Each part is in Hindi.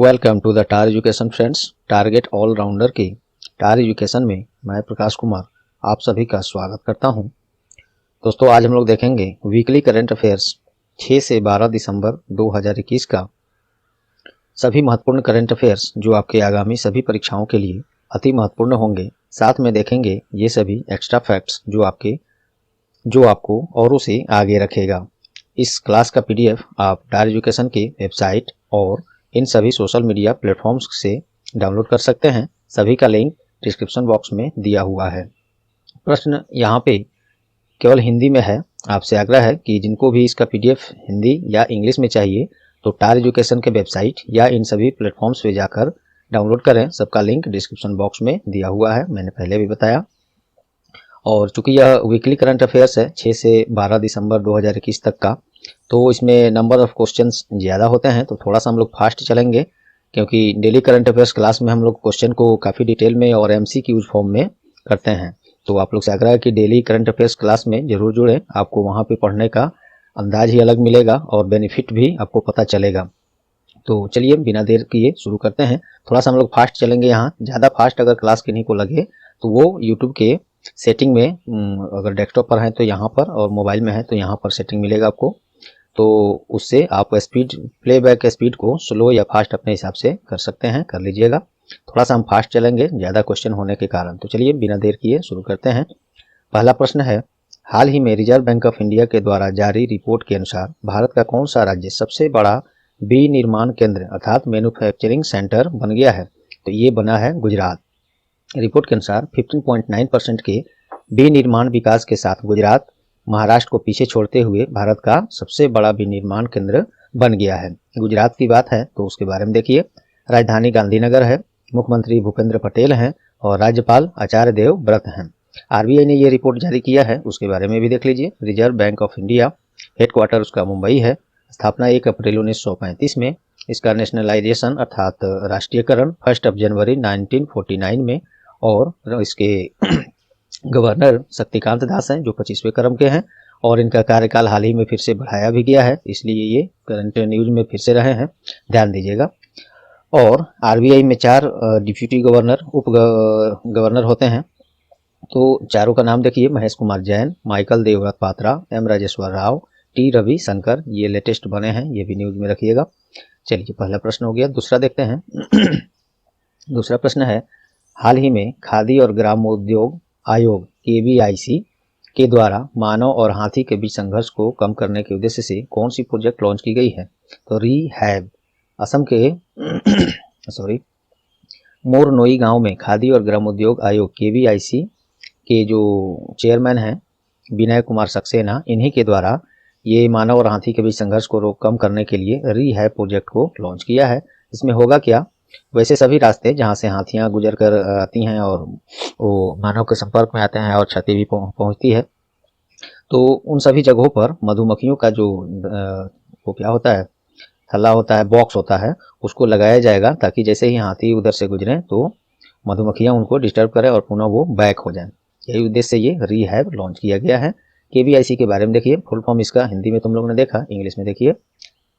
Welcome to the tar education friends. Target allrounder की टार एजुकेशन में मैं प्रकाश कुमार आप सभी का स्वागत करता हूं। दोस्तों, आज हम लोग देखेंगे वीकली करंट अफेयर्स 6 से 12 दिसंबर 2021 का सभी महत्वपूर्ण करंट अफेयर्स जो आपके आगामी सभी परीक्षाओं के लिए अति महत्वपूर्ण होंगे। साथ में देखेंगे ये सभी एक्स्ट्रा फैक्ट्स जो आपको औरों से आगे रखेगा। इस क्लास का पीडीएफ आप टार एजुकेशन की वेबसाइट और इन सभी सोशल मीडिया प्लेटफॉर्म्स से डाउनलोड कर सकते हैं। सभी का लिंक डिस्क्रिप्शन बॉक्स में दिया हुआ है। प्रश्न यहाँ पे केवल हिंदी में है। आपसे आग्रह है कि जिनको भी इसका पीडीएफ हिंदी या इंग्लिश में चाहिए तो टार एजुकेशन के वेबसाइट या इन सभी प्लेटफॉर्म्स पे जाकर डाउनलोड करें। सबका लिंक डिस्क्रिप्शन बॉक्स में दिया हुआ है, मैंने पहले भी बताया। और चूंकि यह वीकली करंट अफेयर्स है 6 से 12 दिसंबर 2021 तक का, तो इसमें नंबर ऑफ क्वेश्चंस ज़्यादा होते हैं, तो थोड़ा सा हम लोग फास्ट चलेंगे क्योंकि डेली करंट अफेयर्स क्लास में हम लोग क्वेश्चन को काफ़ी डिटेल में और एमसीक्यूज फॉर्म में करते हैं। तो आप लोग से आग्रह है कि डेली करंट अफेयर्स क्लास में जरूर जुड़ें। आपको वहाँ पे पढ़ने का अंदाज ही अलग मिलेगा और बेनिफिट भी आपको पता चलेगा। तो चलिए बिना देर किए शुरू करते हैं। थोड़ा सा हम लोग फास्ट चलेंगे। यहाँ ज़्यादा फास्ट अगर क्लास किन्हीं को लगे तो वो यूट्यूब के सेटिंग में, अगर डेस्कटॉप पर है तो यहाँ पर, और मोबाइल में है तो यहाँ पर सेटिंग मिलेगा आपको। तो उससे आप स्पीड, प्लेबैक स्पीड को स्लो या फास्ट अपने हिसाब से कर सकते हैं, कर लीजिएगा। थोड़ा सा हम फास्ट चलेंगे ज़्यादा क्वेश्चन होने के कारण। तो चलिए बिना देर किए शुरू करते हैं। पहला प्रश्न है, हाल ही में रिजर्व बैंक ऑफ इंडिया के द्वारा जारी रिपोर्ट के अनुसार भारत का कौन सा राज्य सबसे बड़ा विनिर्माण केंद्र अर्थात मैन्युफैक्चरिंग सेंटर बन गया है? तो ये बना है गुजरात। रिपोर्ट के अनुसार 15.9% के विनिर्माण विकास के साथ गुजरात महाराष्ट्र को पीछे छोड़ते हुए भारत का सबसे बड़ा विनिर्माण केंद्र बन गया है। गुजरात की बात है तो उसके बारे में देखिए। राजधानी गांधीनगर है, मुख्यमंत्री भूपेंद्र पटेल हैं और राज्यपाल आचार्य देवव्रत हैं। आरबीआई ने ये रिपोर्ट जारी किया है, उसके बारे में भी देख लीजिए। Reserve bank of India headquarter उसका मुंबई है। स्थापना 1 अप्रैल 1935 में। इसका नेशनलाइजेशन अर्थात राष्ट्रीयकरण 1 जनवरी 1949 में। और इसके गवर्नर शक्तिकांत दास हैं जो 25वें क्रम के हैं, और इनका कार्यकाल हाल ही में फिर से बढ़ाया भी गया है, इसलिए ये करंट न्यूज में फिर से रहे हैं, ध्यान दीजिएगा। और आरबीआई में 4 डिप्यूटी गवर्नर, उप गवर्नर होते हैं। तो चारों का नाम देखिए, Mahesh Kumar Jain, Michael Debabrata Patra, M Rajeshwar Rao, T Ravi Shankar, ये लेटेस्ट बने हैं, ये भी न्यूज में रखिएगा। चलिए पहला प्रश्न हो गया। दूसरा देखते हैं। दूसरा प्रश्न है, हाल ही में खादी और ग्रामोद्योग आयोग KVIC के द्वारा मानव और हाथी के बीच संघर्ष को कम करने के उद्देश्य से कौन सी प्रोजेक्ट लॉन्च की गई है? तो रीहैब। असम के मोरनोई गांव में खादी और ग्रामोद्योग आयोग KVIC के जो चेयरमैन हैं विनय कुमार सक्सेना, इन्हीं के द्वारा ये मानव और हाथी के बीच संघर्ष को कम करने के लिए रीहैब प्रोजेक्ट को लॉन्च किया है। इसमें होगा क्या, वैसे सभी रास्ते जहाँ से हाथियाँ गुजर कर आती हैं और वो मानव के संपर्क में आते हैं और क्षति भी पहुँचती है, तो उन सभी जगहों पर मधुमक्खियों का जो वो क्या होता है, थल्ला होता है, बॉक्स होता है, उसको लगाया जाएगा ताकि जैसे ही हाथी उधर से गुजरें तो मधुमक्खियाँ उनको डिस्टर्ब करें और पुनः वो बैक हो जाएं। यही उद्देश्य से ये रीहैब लॉन्च किया गया है। KVIC के बारे में देखिए, फुल फॉर्म इसका हिंदी में तुम लोगों ने देखा, इंग्लिश में देखिए।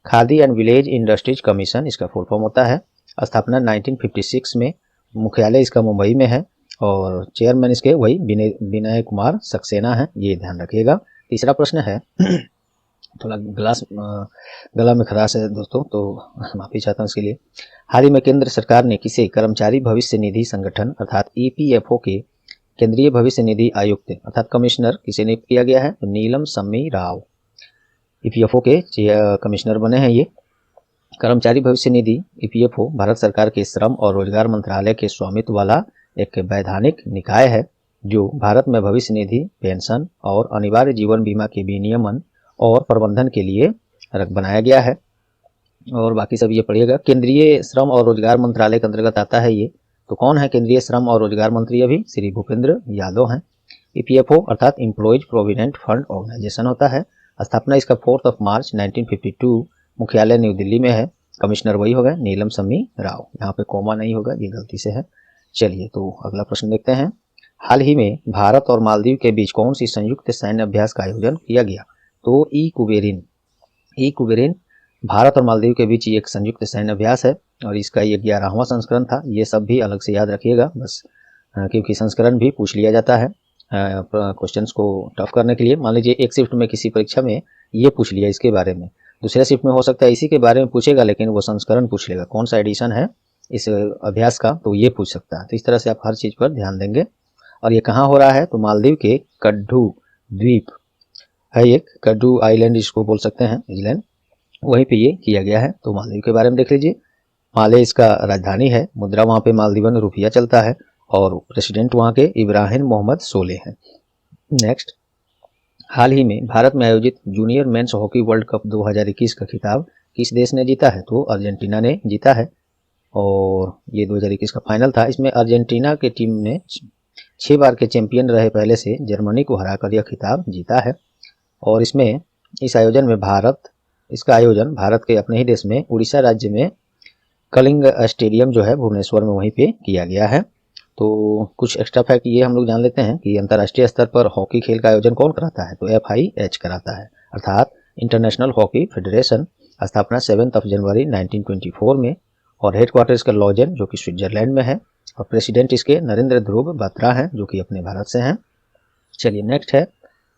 Khadi and village industries commission इसका फुल फॉर्म होता है। स्थापना 1956 में। मुख्यालय इसका मुंबई में है और चेयरमैन इसके वही विनय कुमार सक्सेना है, ये ध्यान रखिएगा। तीसरा प्रश्न है, थोड़ा गला में खराश है दोस्तों, तो माफी चाहता हूँ इसके लिए। हाल ही में केंद्र सरकार ने किसे कर्मचारी भविष्य निधि संगठन अर्थात EPFO के केंद्रीय भविष्य निधि आयुक्त अर्थात कमिश्नर किसे नियुक्त किया गया है? तो नीलम शमी राव EPFO के कमिश्नर बने हैं। ये कर्मचारी भविष्य निधि EPFO भारत सरकार के श्रम और रोजगार मंत्रालय के स्वामित्व वाला एक वैधानिक निकाय है जो भारत में भविष्य निधि, पेंशन और अनिवार्य जीवन बीमा के विनियमन और प्रबंधन के लिए बनाया गया है। और बाकी सब ये पढ़िएगा। केंद्रीय श्रम और रोजगार मंत्रालय के अंतर्गत आता है ये। तो कौन है केंद्रीय श्रम और रोजगार मंत्री? अभी श्री भूपेंद्र यादव हैं। EPFO अर्थात एम्प्लॉयज प्रोविडेंट फंड ऑर्गेनाइजेशन होता है। स्थापना इसका 4 मार्च 1952। मुख्यालय न्यू दिल्ली में है। कमिश्नर वही होगा नीलम शमी राव, यहाँ पे कॉमा नहीं होगा, ये गलती से है। चलिए तो अगला प्रश्न देखते हैं। हाल ही में भारत और मालदीव के बीच कौन सी संयुक्त सैन्य अभ्यास का आयोजन किया गया? तो ई कुबेरिन भारत और मालदीव के बीच ये एक संयुक्त सैन्य अभ्यास है और इसका ये 11वां संस्करण था। ये सब भी अलग से याद रखिएगा बस, क्योंकि संस्करण भी पूछ लिया जाता है क्वेश्चंस को टफ करने के लिए। मान लीजिए एक शिफ्ट में किसी परीक्षा में ये पूछ लिया इसके बारे में, दूसरे शिफ्ट में हो सकता है इसी के बारे में पूछेगा, लेकिन वो संस्करण पूछ लेगा कौन सा एडिशन है इस अभ्यास का, तो ये पूछ सकता है। तो इस तरह से आप हर चीज़ पर ध्यान देंगे। और ये कहाँ हो रहा है, तो मालदीव के कड्डू द्वीप है, एक कड्डू आइलैंड इसको बोल सकते हैं, आइलैंड, वहीं पे ये किया गया है। तो मालदीव के बारे में देख लीजिए। माले इसका राजधानी है, मुद्रा वहाँ पे मालदीवन रुपया चलता है और प्रेसिडेंट वहाँ के इब्राहिम मोहम्मद सोले हैं। नेक्स्ट, हाल ही में भारत में आयोजित junior men's hockey world cup 2021 का खिताब किस देश ने जीता है, तो अर्जेंटीना ने जीता है। और ये 2021 का फाइनल था। इसमें अर्जेंटीना की टीम ने 6 बार के चैंपियन रहे पहले से जर्मनी को हराकर यह खिताब जीता है। और इसमें इस आयोजन में इसका आयोजन भारत के अपने ही देश में उड़ीसा राज्य में कलिंग स्टेडियम जो है भुवनेश्वर में वहीं पे किया गया है। तो कुछ एक्स्ट्रा फैक्ट ये हम लोग जान लेते हैं कि अंतर्राष्ट्रीय स्तर पर हॉकी खेल का आयोजन कौन कराता है, तो FIH कराता है, अर्थात इंटरनेशनल हॉकी फेडरेशन। स्थापना 7 जनवरी 1924 में और हेडक्वार्टर इसका लॉजेन जो कि स्विट्जरलैंड में है और प्रेसिडेंट इसके नरेंद्र ध्रुव बत्रा हैं जो कि अपने भारत से हैं। चलिए नेक्स्ट है,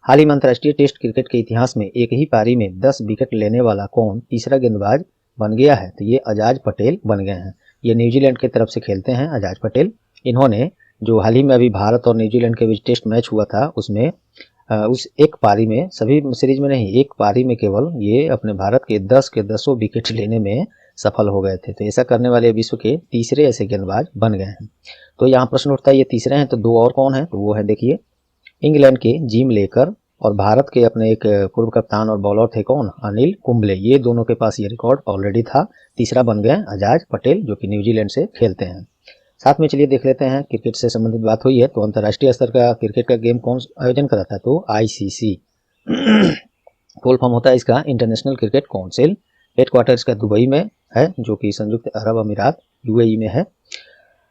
हाल ही में अंतर्राष्ट्रीय टेस्ट क्रिकेट के इतिहास में एक ही पारी में 10 विकेट लेने वाला कौन तीसरा गेंदबाज बन गया है, तो ये अजाज पटेल बन गए हैं। ये न्यूजीलैंड की तरफ से खेलते हैं अजाज पटेल। इन्होंने जो हाल ही में अभी भारत और न्यूजीलैंड के बीच टेस्ट मैच हुआ था उसमें उस एक पारी में, सभी सीरीज में नहीं, एक पारी में केवल ये अपने भारत के 10 के 10 विकेट लेने में सफल हो गए थे। तो ऐसा करने वाले विश्व के तीसरे ऐसे गेंदबाज बन गए हैं। तो यहाँ प्रश्न उठता है ये तीसरे हैं तो 2 और कौन है, तो वो है देखिए इंग्लैंड के जिम लेकर और भारत के अपने एक पूर्व कप्तान और बॉलर थे कौन, अनिल कुंबले। ये दोनों के पास ये रिकॉर्ड ऑलरेडी था। तीसरा बन गए अजाज पटेल जो कि न्यूजीलैंड से खेलते हैं। साथ में चलिए देख लेते हैं, क्रिकेट से संबंधित बात हुई है तो अंतर्राष्ट्रीय स्तर का क्रिकेट का गेम कौन आयोजन कराता है, तो ICC फुल फॉर्म होता है इसका इंटरनेशनल क्रिकेट काउंसिल। हेडक्वार्टर इसका दुबई में है जो कि संयुक्त अरब अमीरात UAE में है।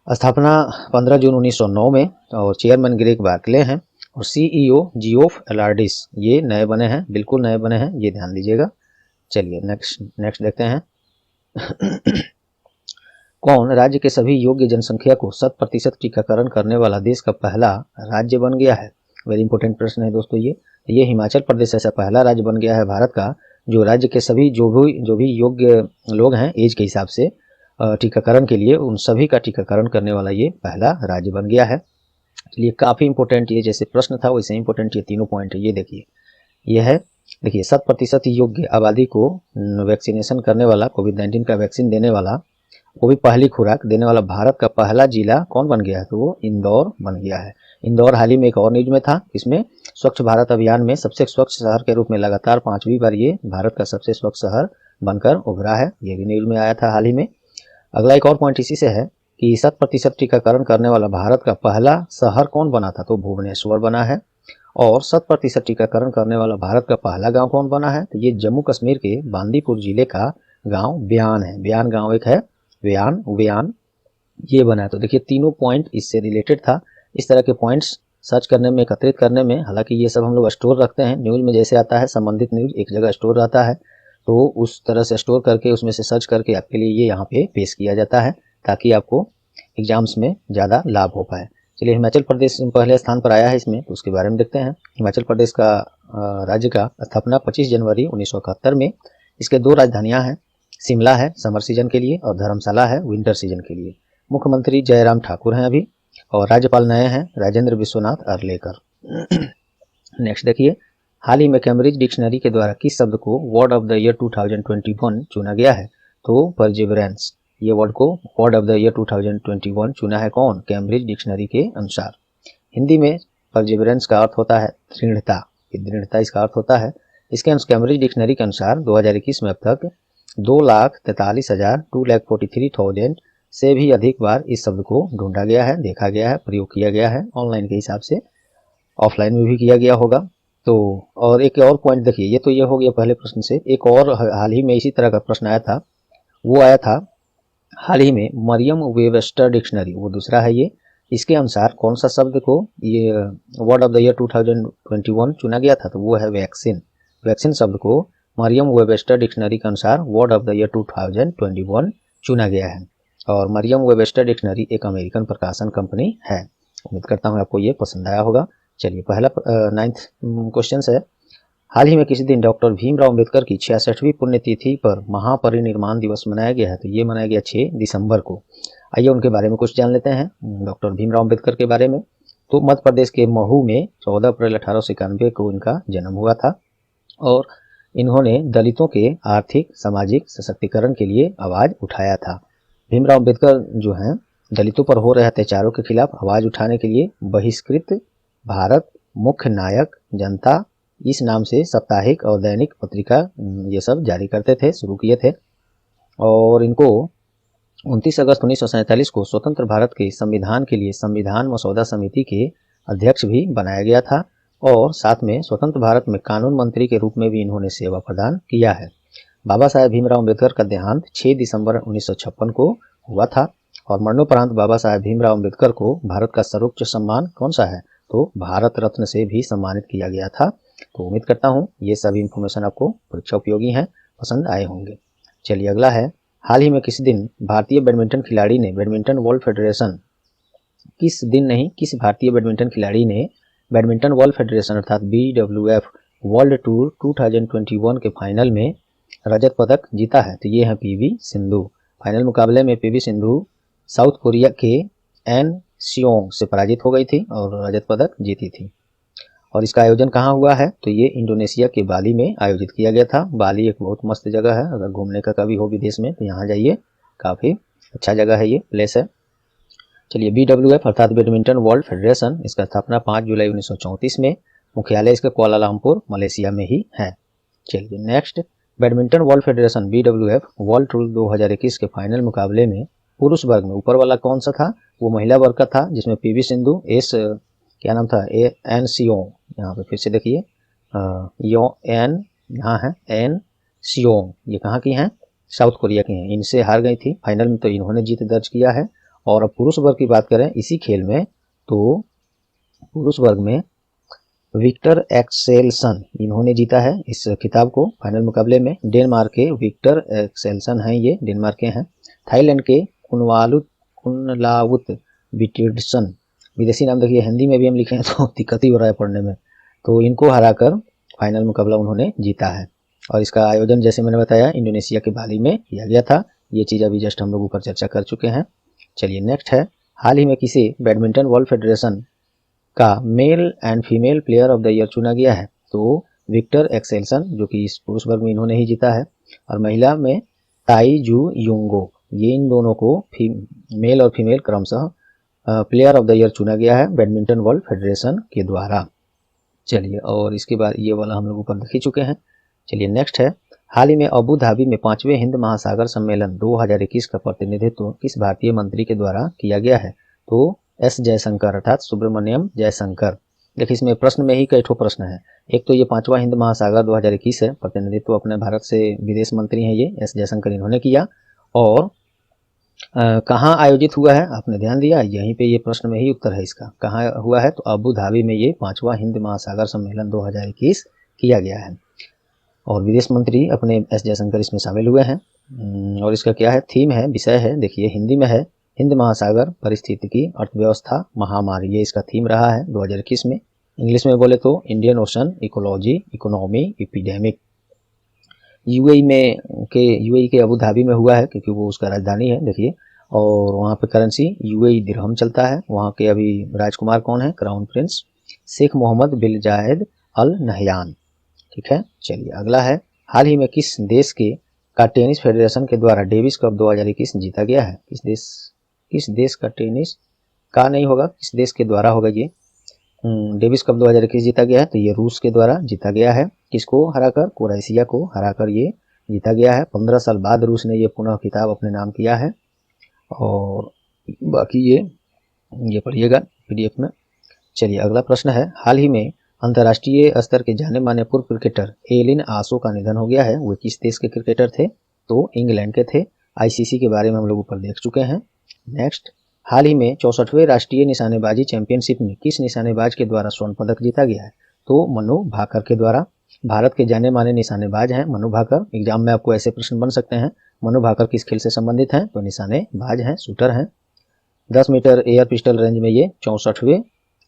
स्थापना 15 जून 1909 में और चेयरमैन ग्रेग बार्कले हैं और CEO जियोफ एलार्डिस ये नए बने हैं, बिल्कुल नए बने हैं, ये ध्यान दीजिएगा। चलिए नेक्स्ट देखते हैं कौन राज्य के सभी योग्य जनसंख्या को 100% टीकाकरण करने वाला देश का पहला राज्य बन गया है। वेरी इंपॉर्टेंट प्रश्न है दोस्तों। ये हिमाचल प्रदेश ऐसा पहला राज्य बन गया है भारत का जो राज्य के सभी जो भी योग्य लोग हैं एज के हिसाब से टीकाकरण के लिए उन सभी का टीकाकरण करने वाला ये पहला राज्य बन गया है। चलिए काफ़ी इंपॉर्टेंट ये जैसे प्रश्न था वैसे इंपॉर्टेंट ये तीनों पॉइंट है। ये देखिए ये है, देखिए 100% योग्य आबादी को वैक्सीनेशन करने वाला, कोविड-19 का वैक्सीन देने वाला, वो भी पहली खुराक देने वाला भारत का पहला जिला कौन बन गया है, तो वो इंदौर बन गया है। इंदौर हाल ही में एक और न्यूज में था, इसमें स्वच्छ भारत अभियान में सबसे स्वच्छ शहर के रूप में लगातार 5वीं बार ये भारत का सबसे स्वच्छ शहर बनकर उभरा है। ये भी न्यूज में आया था हाल ही में। अगला एक और पॉइंट इसी से है कि 100% टीकाकरण करने वाला भारत का पहला शहर कौन बना था, तो भुवनेश्वर बना है। और 100% टीकाकरण करने वाला भारत का पहला गांव कौन बना है, तो ये जम्मू कश्मीर के बांदीपुर जिले का गांव ब्यान है। ब्यान गांव एक है, व्यान ये बना है। तो देखिए तीनों पॉइंट इससे रिलेटेड था। इस तरह के पॉइंट्स सर्च करने में, एकत्रित करने में, हालांकि ये सब हम लोग स्टोर रखते हैं न्यूज में, जैसे आता है संबंधित न्यूज एक जगह स्टोर रहता है तो उस तरह से स्टोर करके उसमें से सर्च करके आपके लिए ये यहाँ पे पेश किया जाता है ताकि आपको एग्जाम्स में ज़्यादा लाभ हो पाए। चलिए हिमाचल प्रदेश पहले स्थान पर आया है इसमें, तो उसके बारे में देखते हैं। हिमाचल प्रदेश का राज्य का स्थापना 25 जनवरी 1971 में। इसके 2 राजधानियाँ हैं, शिमला है समर सीजन के लिए और धर्मशाला है विंटर सीजन के लिए। मुख्यमंत्री जयराम ठाकुर हैं अभी और राज्यपाल नए हैं राजेंद्र विश्वनाथ अर्लेकर। नेक्स्ट देखिए, हाल ही में कैम्ब्रिज डिक्शनरी के द्वारा किस शब्द को वर्ड ऑफ द ईयर 2021 चुना गया है, तो परजिवरेंस। ये वर्ड को वर्ड ऑफ द ईयर 2021 चुना है कौन, कैम्ब्रिज डिक्शनरी के अनुसार। हिंदी में परजिवरेंस का अर्थ होता है दृढ़ता, दृढ़ता इसका अर्थ होता है। इसके कैम्ब्रिज डिक्शनरी के अनुसार 2021 में अब तक 2,43,243,000 से भी अधिक बार इस शब्द को ढूंढा गया है, देखा गया है, प्रयोग किया गया है। ऑनलाइन के हिसाब से ऑफलाइन में भी किया गया होगा। तो और एक और पॉइंट देखिए, ये तो ये हो गया पहले प्रश्न से। एक और हाल ही में इसी तरह का प्रश्न आया था, वो आया था हाल ही में मरियम वेबस्टर डिक्शनरी, वो दूसरा है ये। इसके अनुसार कौन सा शब्द को ये वर्ड ऑफ द ईयर 2021 चुना गया था, तो वो है वैक्सीन। वैक्सीन शब्द को मरियम वेबस्टर डिक्शनरी के अनुसार वर्ड ऑफ द ईयर 2021 चुना गया है। और मरियम वेबस्टर डिक्शनरी एक अमेरिकन प्रकाशन कंपनी है। उम्मीद करता हूँ आपको ये पसंद आया होगा। चलिए पहला 9th क्वेश्चन है, हाल ही में किसी दिन डॉक्टर भीमराव अंबेडकर की 66वीं पुण्यतिथि पर महापरिनिर्वाण दिवस मनाया गया है। तो ये मनाया गया 6 दिसंबर को। आइए उनके बारे में कुछ जान लेते हैं, डॉक्टर भीमराव अंबेडकर के बारे में। तो मध्य प्रदेश के महू में 14 अप्रैल 1891 को इनका जन्म हुआ था और इन्होंने दलितों के आर्थिक सामाजिक सशक्तिकरण के लिए आवाज़ उठाया था। भीमराव अंबेडकर जो हैं दलितों पर हो रहे अत्याचारों के खिलाफ आवाज़ उठाने के लिए बहिष्कृत भारत मुख्य नायक जनता इस नाम से साप्ताहिक और दैनिक पत्रिका ये सब जारी करते थे, शुरू किए थे। और इनको 29 अगस्त 1947 को स्वतंत्र भारत के संविधान के लिए संविधान मसौदा समिति के अध्यक्ष भी बनाया गया था और साथ में स्वतंत्र भारत में कानून मंत्री के रूप में भी इन्होंने सेवा प्रदान किया है। बाबा साहेब भीमराव अम्बेडकर का देहांत 6 दिसंबर 1956 को हुआ था और मरणोपरांत बाबा साहेब भीमराव अम्बेडकर को भारत का सर्वोच्च सम्मान कौन सा है? तो भारत रत्न से भी सम्मानित किया गया था। तो उम्मीद करता हूँ ये सभी इंफॉर्मेशन आपको परीक्षा उपयोगी हैं, पसंद आए होंगे। चलिए अगला है, हाल ही में किस दिन भारतीय बैडमिंटन खिलाड़ी ने बैडमिंटन वर्ल्ड फेडरेशन किस भारतीय बैडमिंटन खिलाड़ी ने बैडमिंटन वर्ल्ड फेडरेशन अर्थात BWF वर्ल्ड टूर 2021 के फाइनल में रजत पदक जीता है? तो ये है PV सिंधु। फाइनल मुकाबले में PV सिंधु साउथ कोरिया के एन सियोंग से पराजित हो गई थी और रजत पदक जीती थी। और इसका आयोजन कहाँ हुआ है? तो ये इंडोनेशिया के बाली में आयोजित किया गया था। बाली एक बहुत मस्त जगह है, अगर घूमने का कभी हो विदेश में तो यहाँ जाइए, काफ़ी अच्छा जगह है, ये प्लेस है। चलिए BWF अर्थात बैडमिंटन वर्ल्ड फेडरेशन, इसका स्थापना 5 जुलाई 1934 में, मुख्यालय इसका कुआलालंपुर मलेशिया में ही है। चलिए next, badminton world federation BWF world tour 2021 के फाइनल मुकाबले में पुरुष वर्ग में ऊपर वाला कौन सा था? वो महिला वर्ग का था, जिसमें PV सिंधु क्या नाम था? एन सियोंग, यहाँ पे फिर से देखिए यहाँ है एन सियोंग, ये कहाँ की हैं? साउथ कोरिया की हैं। इनसे हार गई थी फाइनल में, तो इन्होंने जीत दर्ज किया है। और अब पुरुष वर्ग की बात करें इसी खेल में, तो पुरुष वर्ग में विक्टर एक्सेल्सन इन्होंने जीता है इस खिताब को फाइनल मुकाबले में। डेनमार्क के विक्टर एक्सेल्सन हैं, ये डेनमार्क के हैं। थाईलैंड के कुनलावुत विटिडसन, विदेशी नाम देखिए, हिंदी में भी हम लिखे हैं तो दिक्कत ही हो रहा है पढ़ने में। तो इनको हराकर फाइनल मुकाबला उन्होंने जीता है। और इसका आयोजन जैसे मैंने बताया इंडोनेशिया के बाली में किया गया था। ये चीज़ अभी जस्ट हम लोग ऊपर चर्चा कर चुके हैं। चलिए नेक्स्ट है, हाल ही में किसी बैडमिंटन वर्ल्ड फेडरेशन का male and female player of the year चुना गया है? तो विक्टर एक्सेल्सन, जो कि इस पुरुष वर्ग में इन्होंने ही जीता है, और महिला में ताई जू युंगो, ये इन दोनों को मेल और फीमेल क्रमशः प्लेयर ऑफ द ईयर चुना गया है बैडमिंटन वर्ल्ड फेडरेशन के द्वारा। चलिए, और इसके बाद ये वाला हम लोग ऊपर देख ही चुके हैं। चलिए नेक्स्ट है, हाल ही में अबू धाबी में 5वें हिंद महासागर सम्मेलन 2021 का प्रतिनिधित्व किस भारतीय मंत्री के द्वारा किया गया है? तो S जयशंकर अर्थात सुब्रमण्यम जयशंकर। देखिए इसमें प्रश्न में ही कई ठो प्रश्न है। एक तो ये 5वां हिंद महासागर 2021 है, प्रतिनिधित्व अपने भारत से विदेश मंत्री हैं ये S जयशंकर, इन्होंने किया। और कहाँ आयोजित हुआ है? आपने ध्यान दिया, यहीं पे ये प्रश्न में ही उत्तर है इसका। कहाँ हुआ है? तो अबू धाबी में ये 5वां हिंद महासागर सम्मेलन 2021 किया गया है और विदेश मंत्री अपने S जयशंकर इसमें शामिल हुए हैं। और इसका क्या है? थीम है, विषय है, देखिए हिंदी में है, हिंद महासागर पारिस्थितिकी अर्थव्यवस्था महामारी, ये इसका थीम रहा है 2021 में। इंग्लिश में बोले तो Indian ocean ecology economy epidemic. UAE के अबू धाबी में हुआ है क्योंकि वो उसका राजधानी है, देखिए। और वहाँ पे करेंसी यूएई दिरहम चलता है। वहाँ के अभी राजकुमार कौन है? क्राउन प्रिंस शेख मोहम्मद बिन जायद अल नहयान, ठीक है। चलिए अगला है, हाल ही में किस देश का टेनिस फेडरेशन के द्वारा डेविस कप 2021 जीता गया है? किस देश का टेनिस का नहीं होगा, किस देश के द्वारा होगा ये डेविस कप 2021 जीता गया है? तो ये रूस के द्वारा जीता गया है। किसको हराकर? क्रोएशिया को हराकर ये जीता गया है। 15 साल बाद रूस ने ये पुनः खिताब अपने नाम किया है। और बाकी ये पढ़िएगा PDF में। चलिए अगला प्रश्न है, हाल ही में अंतर्राष्ट्रीय स्तर के जाने माने पूर्व क्रिकेटर एलिन आसो का निधन हो गया है। वो किस देश के क्रिकेटर थे? तो इंग्लैंड के थे। ICC के बारे में हम लोग ऊपर देख चुके हैं। नेक्स्ट, हाल ही में 64वें राष्ट्रीय निशानेबाजी चैंपियनशिप में किस निशानेबाज के द्वारा स्वर्ण पदक जीता गया है? तो मनु भाकर के द्वारा। भारत के जाने माने निशानेबाज हैं मनु भाकर। एग्जाम में आपको ऐसे प्रश्न बन सकते हैं, मनु भाकर किस खेल से संबंधित हैं, तो निशानेबाज हैं, शूटर हैं। 10 मीटर एयर पिस्टल रेंज में ये 64वें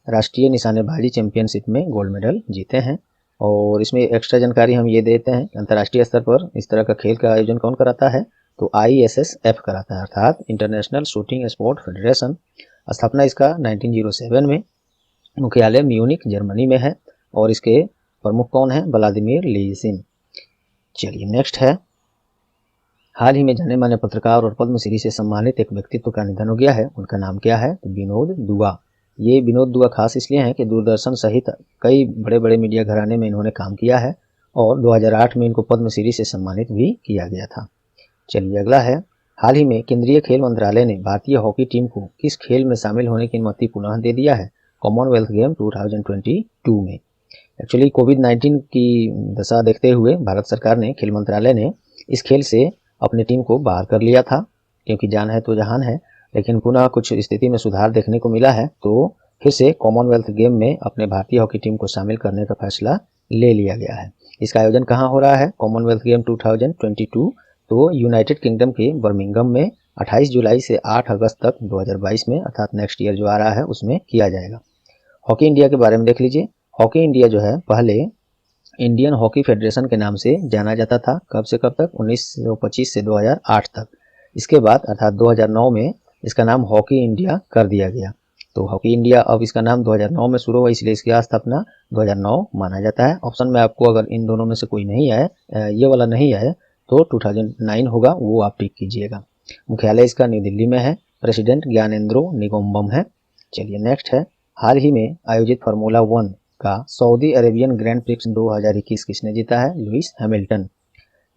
राष्ट्रीय निशानेबाजी चैंपियनशिप में गोल्ड मेडल जीते हैं। और इसमें एक्स्ट्रा जानकारी हम ये देते हैं, अंतर्राष्ट्रीय स्तर पर इस तरह का खेल का आयोजन कौन कराता है, तो ISSF कराता है, अर्थात इंटरनेशनल शूटिंग स्पोर्ट फेडरेशन। स्थापना इसका 1907 में, मुख्यालय म्यूनिक जर्मनी में है और इसके प्रमुख कौन है, व्लादिमीर लीसिन। चलिए नेक्स्ट है, हाल ही में जाने माने पत्रकार और पद्मश्री से सम्मानित एक व्यक्तित्व का निधन हो गया है। उनका नाम क्या है, तो विनोद दुआ। ये विनोद दुआ खास इसलिए हैं कि दूरदर्शन सहित कई बड़े बड़े मीडिया घराने में इन्होंने काम किया है और 2008 में इनको पद्मश्री से सम्मानित भी किया गया था। चलिए अगला है, हाल ही में केंद्रीय खेल मंत्रालय ने भारतीय हॉकी टीम को किस खेल में शामिल होने की अनुमति पुनः दे दिया है, कॉमनवेल्थ गेम 2022 में। एक्चुअली कोविड-19 की दशा देखते हुए भारत सरकार ने, खेल मंत्रालय ने इस खेल से अपनी टीम को बाहर कर लिया था, क्योंकि जान है तो जहान है, लेकिन पुनः कुछ स्थिति में सुधार देखने को मिला है, तो फिर से कॉमनवेल्थ गेम में अपने भारतीय हॉकी टीम को शामिल करने का फैसला ले लिया गया है। इसका आयोजन कहाँ हो रहा है, कॉमनवेल्थ गेम 2022, तो यूनाइटेड किंगडम के बर्मिंघम में 28 जुलाई से 8 अगस्त तक 2022 में, अर्थात नेक्स्ट ईयर जो आ रहा है उसमें किया जाएगा। हॉकी इंडिया के बारे में देख लीजिए। हॉकी इंडिया जो है पहले इंडियन हॉकी फेडरेशन के नाम से जाना जाता था, कब से कब तक, 1925 से 2008 तक। इसके बाद अर्थात 2009 में इसका नाम हॉकी इंडिया कर दिया गया। तो हॉकी इंडिया अब इसका नाम 2009 में शुरू हुआ, इसलिए इसकी स्थापना 2009 माना जाता है। ऑप्शन में आपको अगर इन दोनों में से कोई नहीं आए, ये वाला नहीं आए, तो 2009 होगा, वो आप टिक कीजिएगा। मुख्यालय इसका नई दिल्ली में है, प्रेसिडेंट ज्ञानेंद्रो निगोम्बम है। चलिए नेक्स्ट है, हाल ही में आयोजित फार्मूला 1 का सऊदी अरेबियन ग्रैंड प्रिक्स 2021 किसने जीता है, लुइस हैमिल्टन।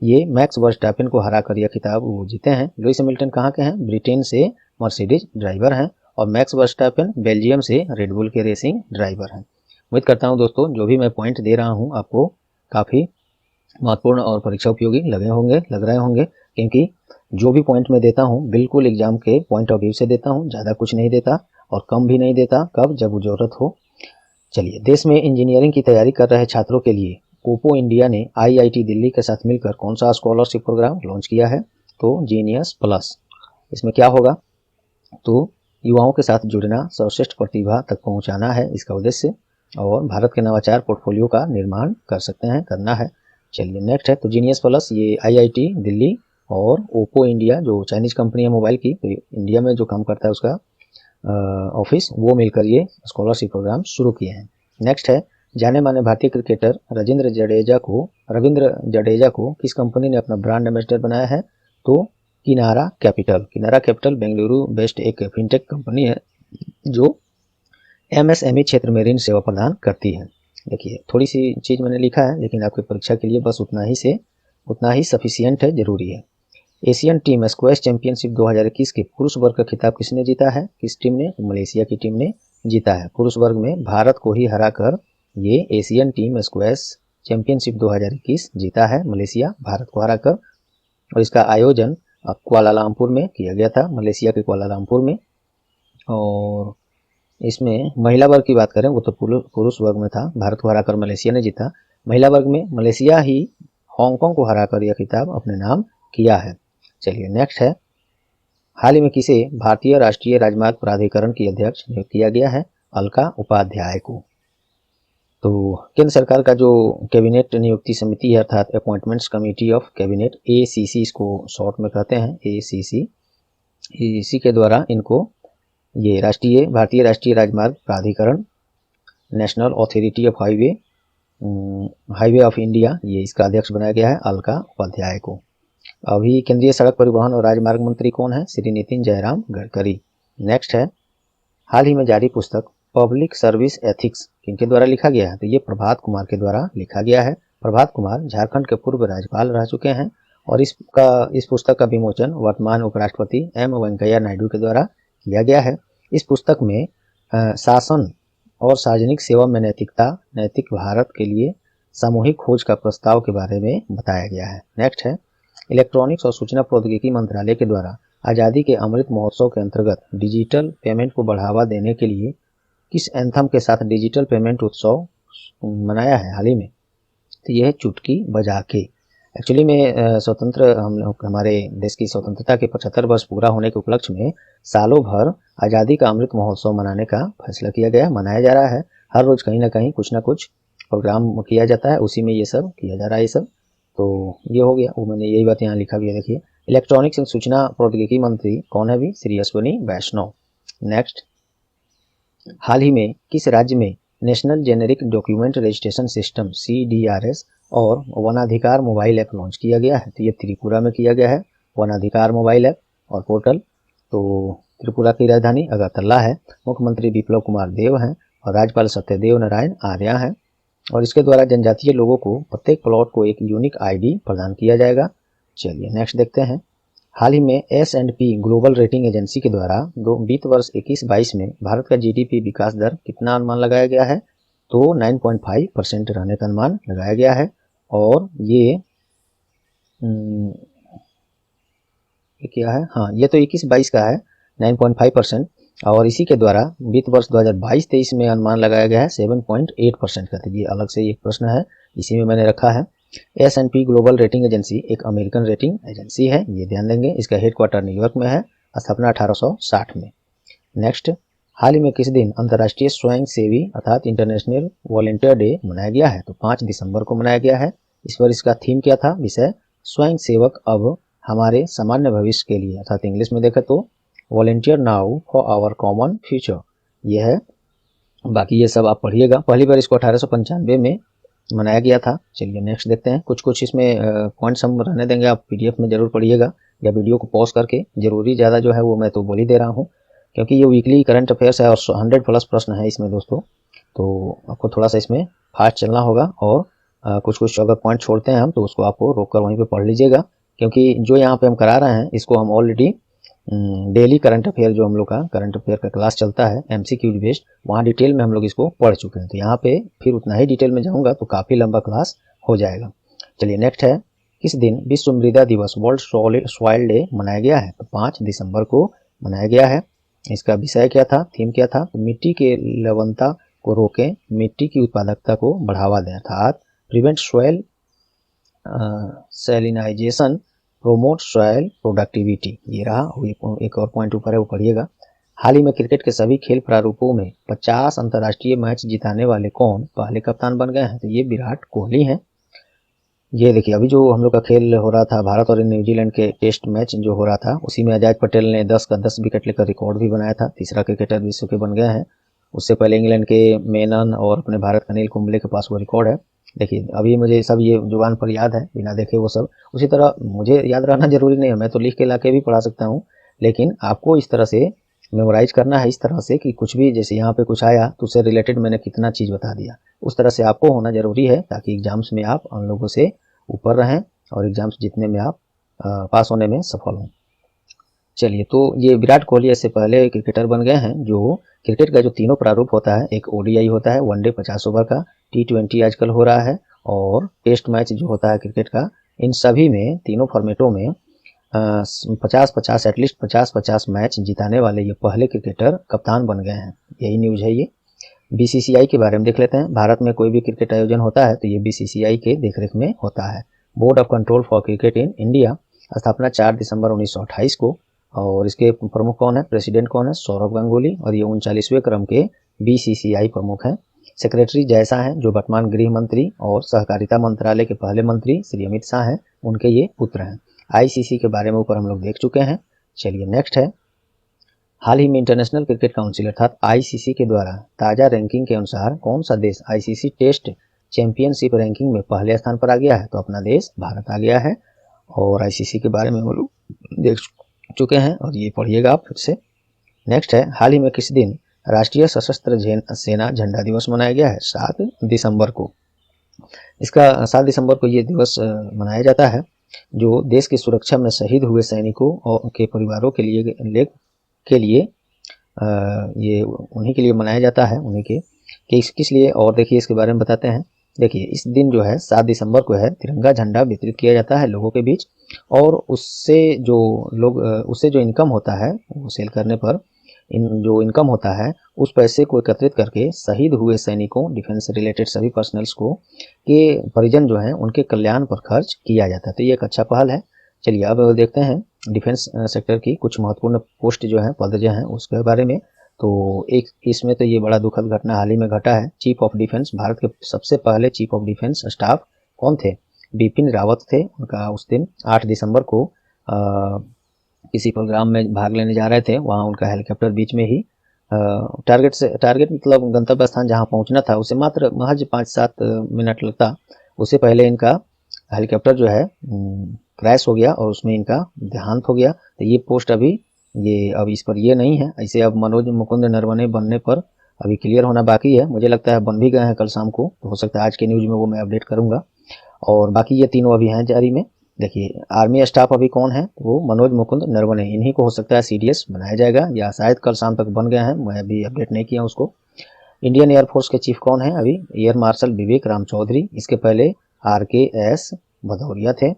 ये मैक्स वर्स्टैपेन को हराकर यह खिताब वो जीते हैं। लुइस हैमिल्टन कहाँ के हैं, ब्रिटेन से मर्सिडीज ड्राइवर हैं और मैक्स वर्स्टैपेन बेल्जियम से रेडबुल के रेसिंग ड्राइवर हैं। उम्मीद करता हूँ दोस्तों जो भी मैं पॉइंट दे रहा हूँ आपको काफ़ी महत्वपूर्ण और परीक्षा उपयोगी लग रहे होंगे, क्योंकि जो भी पॉइंट मैं देता हूँ बिल्कुल एग्जाम के पॉइंट ऑफ व्यू से देता हूँ, ज़्यादा कुछ नहीं देता और कम भी नहीं देता, कब, जब ज़रूरत हो। चलिए, देश में इंजीनियरिंग की तैयारी कर रहे छात्रों के लिए ओप्पो इंडिया ने IIT दिल्ली के साथ मिलकर कौन सा स्कॉलरशिप प्रोग्राम लॉन्च किया है, तो जीनियस प्लस। इसमें क्या होगा, तो युवाओं के साथ जुड़ना, सर्वश्रेष्ठ प्रतिभा तक पहुंचाना है इसका उद्देश्य, और भारत के नवाचार पोर्टफोलियो का निर्माण करना है। चलिए नेक्स्ट है, तो जीनियस प्लस ये IIT दिल्ली और ओप्पो इंडिया जो चाइनीज कंपनी है मोबाइल की, तो इंडिया में जो काम करता है उसका ऑफिस, वो मिलकर ये स्कॉलरशिप प्रोग्राम शुरू किए हैं। नेक्स्ट है, जाने माने भारतीय क्रिकेटर रविंद्र जडेजा को किस कंपनी ने अपना ब्रांड एम्बेसडर बनाया है, तो किनारा कैपिटल बेंगलुरु बेस्ड एक फिनटेक कंपनी है जो MSME क्षेत्र में ऋण सेवा प्रदान करती है। देखिए थोड़ी सी चीज़ मैंने लिखा है, लेकिन आपकी परीक्षा के लिए बस उतना ही सफिशियंट है, जरूरी है। एशियन टीम स्क्वैश चैंपियनशिप 2021 के पुरुष वर्ग का खिताब किसने जीता है, किस टीम ने, मलेशिया की टीम ने जीता है। पुरुष वर्ग में भारत को ही हराकर ये एशियन टीम स्क्वैश चैंपियनशिप 2021 जीता है, मलेशिया भारत को हराकर। और इसका आयोजन कुआलालंपुर में किया गया था, मलेशिया के कुआलालंपुर में। और इसमें महिला वर्ग की बात करें, वो तो पुरुष वर्ग में था, भारत को हराकर मलेशिया ने जीता। महिला वर्ग में मलेशिया ही हांगकांग को हराकर यह खिताब अपने नाम किया है। चलिए नेक्स्ट है, हाल ही में किसे भारतीय राष्ट्रीय राजमार्ग प्राधिकरण की अध्यक्ष नियुक्त किया गया है, अलका उपाध्याय को। तो केंद्र सरकार का जो कैबिनेट नियुक्ति समिति है, अर्थात appointments committee of cabinet, ACC इसको शॉर्ट में कहते हैं, ACC, इसी के द्वारा इनको ये भारतीय राष्ट्रीय राजमार्ग प्राधिकरण, national authority of highway of India, ये इसका अध्यक्ष बनाया गया है, अलका उपाध्याय को। अभी केंद्रीय सड़क परिवहन और राजमार्ग मंत्री कौन है, श्री नितिन जयराम गडकरी। नेक्स्ट है, हाल ही में जारी पुस्तक पब्लिक सर्विस एथिक्स किनके द्वारा लिखा गया है, तो ये प्रभात कुमार के द्वारा लिखा गया है। प्रभात कुमार झारखंड के पूर्व राज्यपाल रह चुके हैं और इस पुस्तक का विमोचन वर्तमान उपराष्ट्रपति M वेंकैया नायडू के द्वारा किया गया है। इस पुस्तक में शासन और सार्वजनिक सेवा में नैतिक भारत के लिए सामूहिक खोज का प्रस्ताव के बारे में बताया गया है। नेक्स्ट है, इलेक्ट्रॉनिक्स और सूचना प्रौद्योगिकी मंत्रालय के द्वारा आज़ादी के अमृत महोत्सव के अंतर्गत डिजिटल पेमेंट को बढ़ावा देने के लिए किस एंथम के साथ डिजिटल पेमेंट उत्सव मनाया है हाल ही में, तो यह है चुटकी बजा के। एक्चुअली में स्वतंत्र हम लोग हमारे देश की स्वतंत्रता के 75 वर्ष पूरा होने के उपलक्ष्य में सालों भर आज़ादी का अमृत महोत्सव मनाने का फैसला किया गया, मनाया जा रहा है। हर रोज़ कहीं ना कहीं कुछ ना कुछ प्रोग्राम किया जाता है, उसी में ये सब किया जा रहा है ये सब। तो ये हो गया, वो मैंने यही बात यहाँ लिखा भी है, देखिए। इलेक्ट्रॉनिक्स एंड सूचना प्रौद्योगिकी मंत्री कौन है अभी? श्री अश्विनी वैष्णव। नेक्स्ट, हाल ही में किस राज्य में national generic document registration system CDRS और वनाधिकार मोबाइल ऐप लॉन्च किया गया है? तो ये त्रिपुरा में किया गया है, वनाधिकार मोबाइल ऐप और पोर्टल। तो त्रिपुरा की राजधानी अगरतला है। मुख्यमंत्री बिप्लब कुमार देव हैं और राज्यपाल सत्यदेव नारायण आर्या हैं। और इसके द्वारा जनजातीय लोगों को प्रत्येक प्लॉट को एक यूनिक ID प्रदान किया जाएगा। चलिए नेक्स्ट देखते हैं। हाल ही में S&P ग्लोबल रेटिंग एजेंसी के द्वारा वित्त वर्ष 21-22 में भारत का GDP विकास दर कितना अनुमान लगाया गया है? तो 9.5% रहने का अनुमान लगाया गया है। और ये क्या है? हाँ, ये तो 21-22 का है 9.5%। और इसी के द्वारा वित्त वर्ष 2022-23 में अनुमान लगाया गया है 7.8% का। तो ये अलग से एक प्रश्न है, इसी में मैंने रखा है। S&P ग्लोबल रेटिंग एजेंसी एक अमेरिकन रेटिंग एजेंसी है, ये ध्यान देंगे। इसका हेडक्वार्टर न्यूयॉर्क में है, स्थापना 1860 में। नेक्स्ट, हाल ही में किस दिन अंतर्राष्ट्रीय स्वयं सेवी अर्थात इंटरनेशनल वॉलंटियर डे मनाया गया है? तो 5 दिसंबर को मनाया गया है। इस पर इसका थीम क्या था? विषय स्वयं सेवक अब हमारे सामान्य भविष्य के लिए, अर्थात इंग्लिश में देखें तो volunteer now for our common future, ये है। बाकी ये सब आप पढ़िएगा। पहली बार इसको 1895 में मनाया गया था। चलिए नेक्स्ट देखते हैं। कुछ इसमें पॉइंट्स हम रहने देंगे, आप PDF में जरूर पढ़िएगा या वीडियो को पॉज करके। जरूरी ज़्यादा जो है वो मैं तो बोल ही दे रहा हूँ, क्योंकि ये वीकली करंट अफेयर्स है और 100+ प्रश्न है इसमें दोस्तों। तो आपको थोड़ा सा इसमें फास्ट चलना होगा और कुछ अगर पॉइंट छोड़ते हैं हम तो उसको आपको रोक कर वहीं पर पढ़ लीजिएगा, क्योंकि जो यहाँ पे हम करा रहे हैं इसको हम ऑलरेडी डेली करंट अफेयर, जो हम लोग का करंट अफेयर का क्लास चलता है MCQ बेस्ड, वहाँ डिटेल में हम लोग इसको पढ़ चुके हैं। तो यहाँ पे फिर उतना ही डिटेल में जाऊँगा तो काफ़ी लंबा क्लास हो जाएगा। चलिए नेक्स्ट है, किस दिन विश्व मृदा दिवस वर्ल्ड सॉइल डे मनाया गया है? तो 5 दिसंबर को मनाया गया है। इसका विषय क्या था, थीम क्या था? तो मिट्टी के लवणता को रोकें, मिट्टी की उत्पादकता को बढ़ावा दें, अर्थात prevent soil salinization, promote soil productivity. ये रहा। एक और पॉइंट ऊपर है, वो पढ़िएगा। हाल ही में क्रिकेट के सभी खेल प्रारूपों में 50 अंतर्राष्ट्रीय मैच जिताने वाले कौन पहले कप्तान बन गए हैं? तो ये विराट कोहली हैं। ये देखिए, अभी जो हम लोग का खेल हो रहा था भारत और न्यूजीलैंड के टेस्ट मैच जो हो रहा था, उसी में अजय पटेल ने 10 का 10 विकेट लेकर रिकॉर्ड भी बनाया था। तीसरा क्रिकेटर विश्व के बन गए हैं। उससे पहले इंग्लैंड के मेनन और अपने भारत का अनिल कुंबले के पास वो रिकॉर्ड है। देखिए, अभी मुझे सब ये जुबान पर याद है, बिना देखे वो सब। उसी तरह मुझे याद रहना जरूरी नहीं है, मैं तो लिख के ला के भी पढ़ा सकता हूँ, लेकिन आपको इस तरह से मेमोराइज करना है, इस तरह से कि कुछ भी जैसे यहाँ पे कुछ आया तो उससे रिलेटेड मैंने कितना चीज़ बता दिया, उस तरह से आपको होना जरूरी है, ताकि एग्जाम्स में आप उन लोगों से ऊपर रहें और एग्जाम्स जीतने में आप पास होने में सफल हों। चलिए, तो ये विराट कोहली ऐसे पहले क्रिकेटर बन गए हैं जो क्रिकेट का जो तीनों प्रारूप होता है, एक ODI होता है वनडे 50 ओवर का, T20 आजकल हो रहा है, और टेस्ट मैच जो होता है क्रिकेट का, इन सभी में तीनों फॉर्मेटों में 50-50 एटलीस्ट 50-50 मैच जिताने वाले ये पहले क्रिकेटर कप्तान बन गए हैं। यही न्यूज़ है ये। BCCI के बारे में देख लेते हैं। भारत में कोई भी क्रिकेट आयोजन होता है तो ये BCCI के देखरेख में होता है। Board of control for cricket in India, स्थापना 4 दिसंबर 1928 को, और इसके प्रमुख कौन है, प्रेसिडेंट कौन है, सौरव गांगुली, और ये 39वें क्रम के BCCI प्रमुख हैं। सेक्रेटरी जैसा हैं जो वर्तमान गृह मंत्री और सहकारिता मंत्रालय के पहले मंत्री श्री अमित शाह हैं, उनके ये पुत्र हैं। ICC के बारे में ऊपर हम लोग देख चुके हैं। चलिए नेक्स्ट है, हाल ही में इंटरनेशनल क्रिकेट काउंसिल अर्थात ICC के द्वारा ताज़ा रैंकिंग के अनुसार कौन सा देश ICC टेस्ट चैंपियनशिप रैंकिंग में पहले स्थान पर आ गया है? तो अपना देश भारत आ गया है। और ICC के बारे में हम लोग देख चुके हैं और ये पढ़िएगा आप फिर से। नेक्स्ट है, हाल ही में किस दिन राष्ट्रीय सशस्त्र सेना झंडा दिवस मनाया गया है? 7 दिसंबर को। इसका 7 दिसंबर को ये दिवस मनाया जाता है जो देश की सुरक्षा में शहीद हुए सैनिकों और के परिवारों के लिए ये उन्हीं के लिए मनाया जाता है, उन्हीं के किस लिए। और देखिए इसके बारे में बताते हैं। देखिए, इस दिन जो है 7 दिसंबर को है तिरंगा झंडा वितरित किया जाता है लोगों के बीच, और उससे जो इनकम होता है वो सेल करने पर जो इनकम होता है उस पैसे को एकत्रित करके शहीद हुए सैनिकों, डिफेंस रिलेटेड सभी पर्सनल्स को के परिजन जो हैं उनके कल्याण पर खर्च किया जाता है। तो ये एक अच्छा पहल है। चलिए अब देखते हैं डिफेंस सेक्टर की कुछ महत्वपूर्ण पोस्ट जो है, पद जो हैं उसके बारे में। तो एक इसमें तो ये बड़ा दुखद घटना हाल ही में घटा है। चीफ ऑफ डिफेंस, भारत के सबसे पहले चीफ ऑफ डिफेंस स्टाफ कौन थे? बिपिन रावत थे। उनका उस दिन 8 दिसंबर को किसी प्रोग्राम में भाग लेने जा रहे थे, वहाँ उनका हेलीकॉप्टर बीच में ही टारगेट मतलब गंतव्य स्थान जहाँ पहुँचना था उसे मात्र महज 5-7 मिनट लगता, उससे पहले इनका हेलीकॉप्टर जो है क्रैश हो गया और उसमें इनका देहांत हो गया। तो ये पोस्ट अभी अब इस पर ये नहीं है। ऐसे अब मनोज मुकुंद नरवणे बनने पर अभी क्लियर होना बाकी है। मुझे लगता है बन भी गए हैं कल शाम को, तो हो सकता है आज के न्यूज़ में वो मैं अपडेट करूँगा। और बाकी ये तीनों अभी हैं जारी में। देखिए आर्मी स्टाफ अभी कौन है? वो मनोज मुकुंद नरवणे, इन्हीं को हो सकता है सीडीएस बनाया जाएगा या शायद कल शाम तक बन गए हैं, मैं अभी अपडेट नहीं किया उसको। इंडियन एयरफोर्स के चीफ कौन है? अभी एयर मार्शल विवेक राम चौधरी, इसके पहले RKS भदौरिया थे।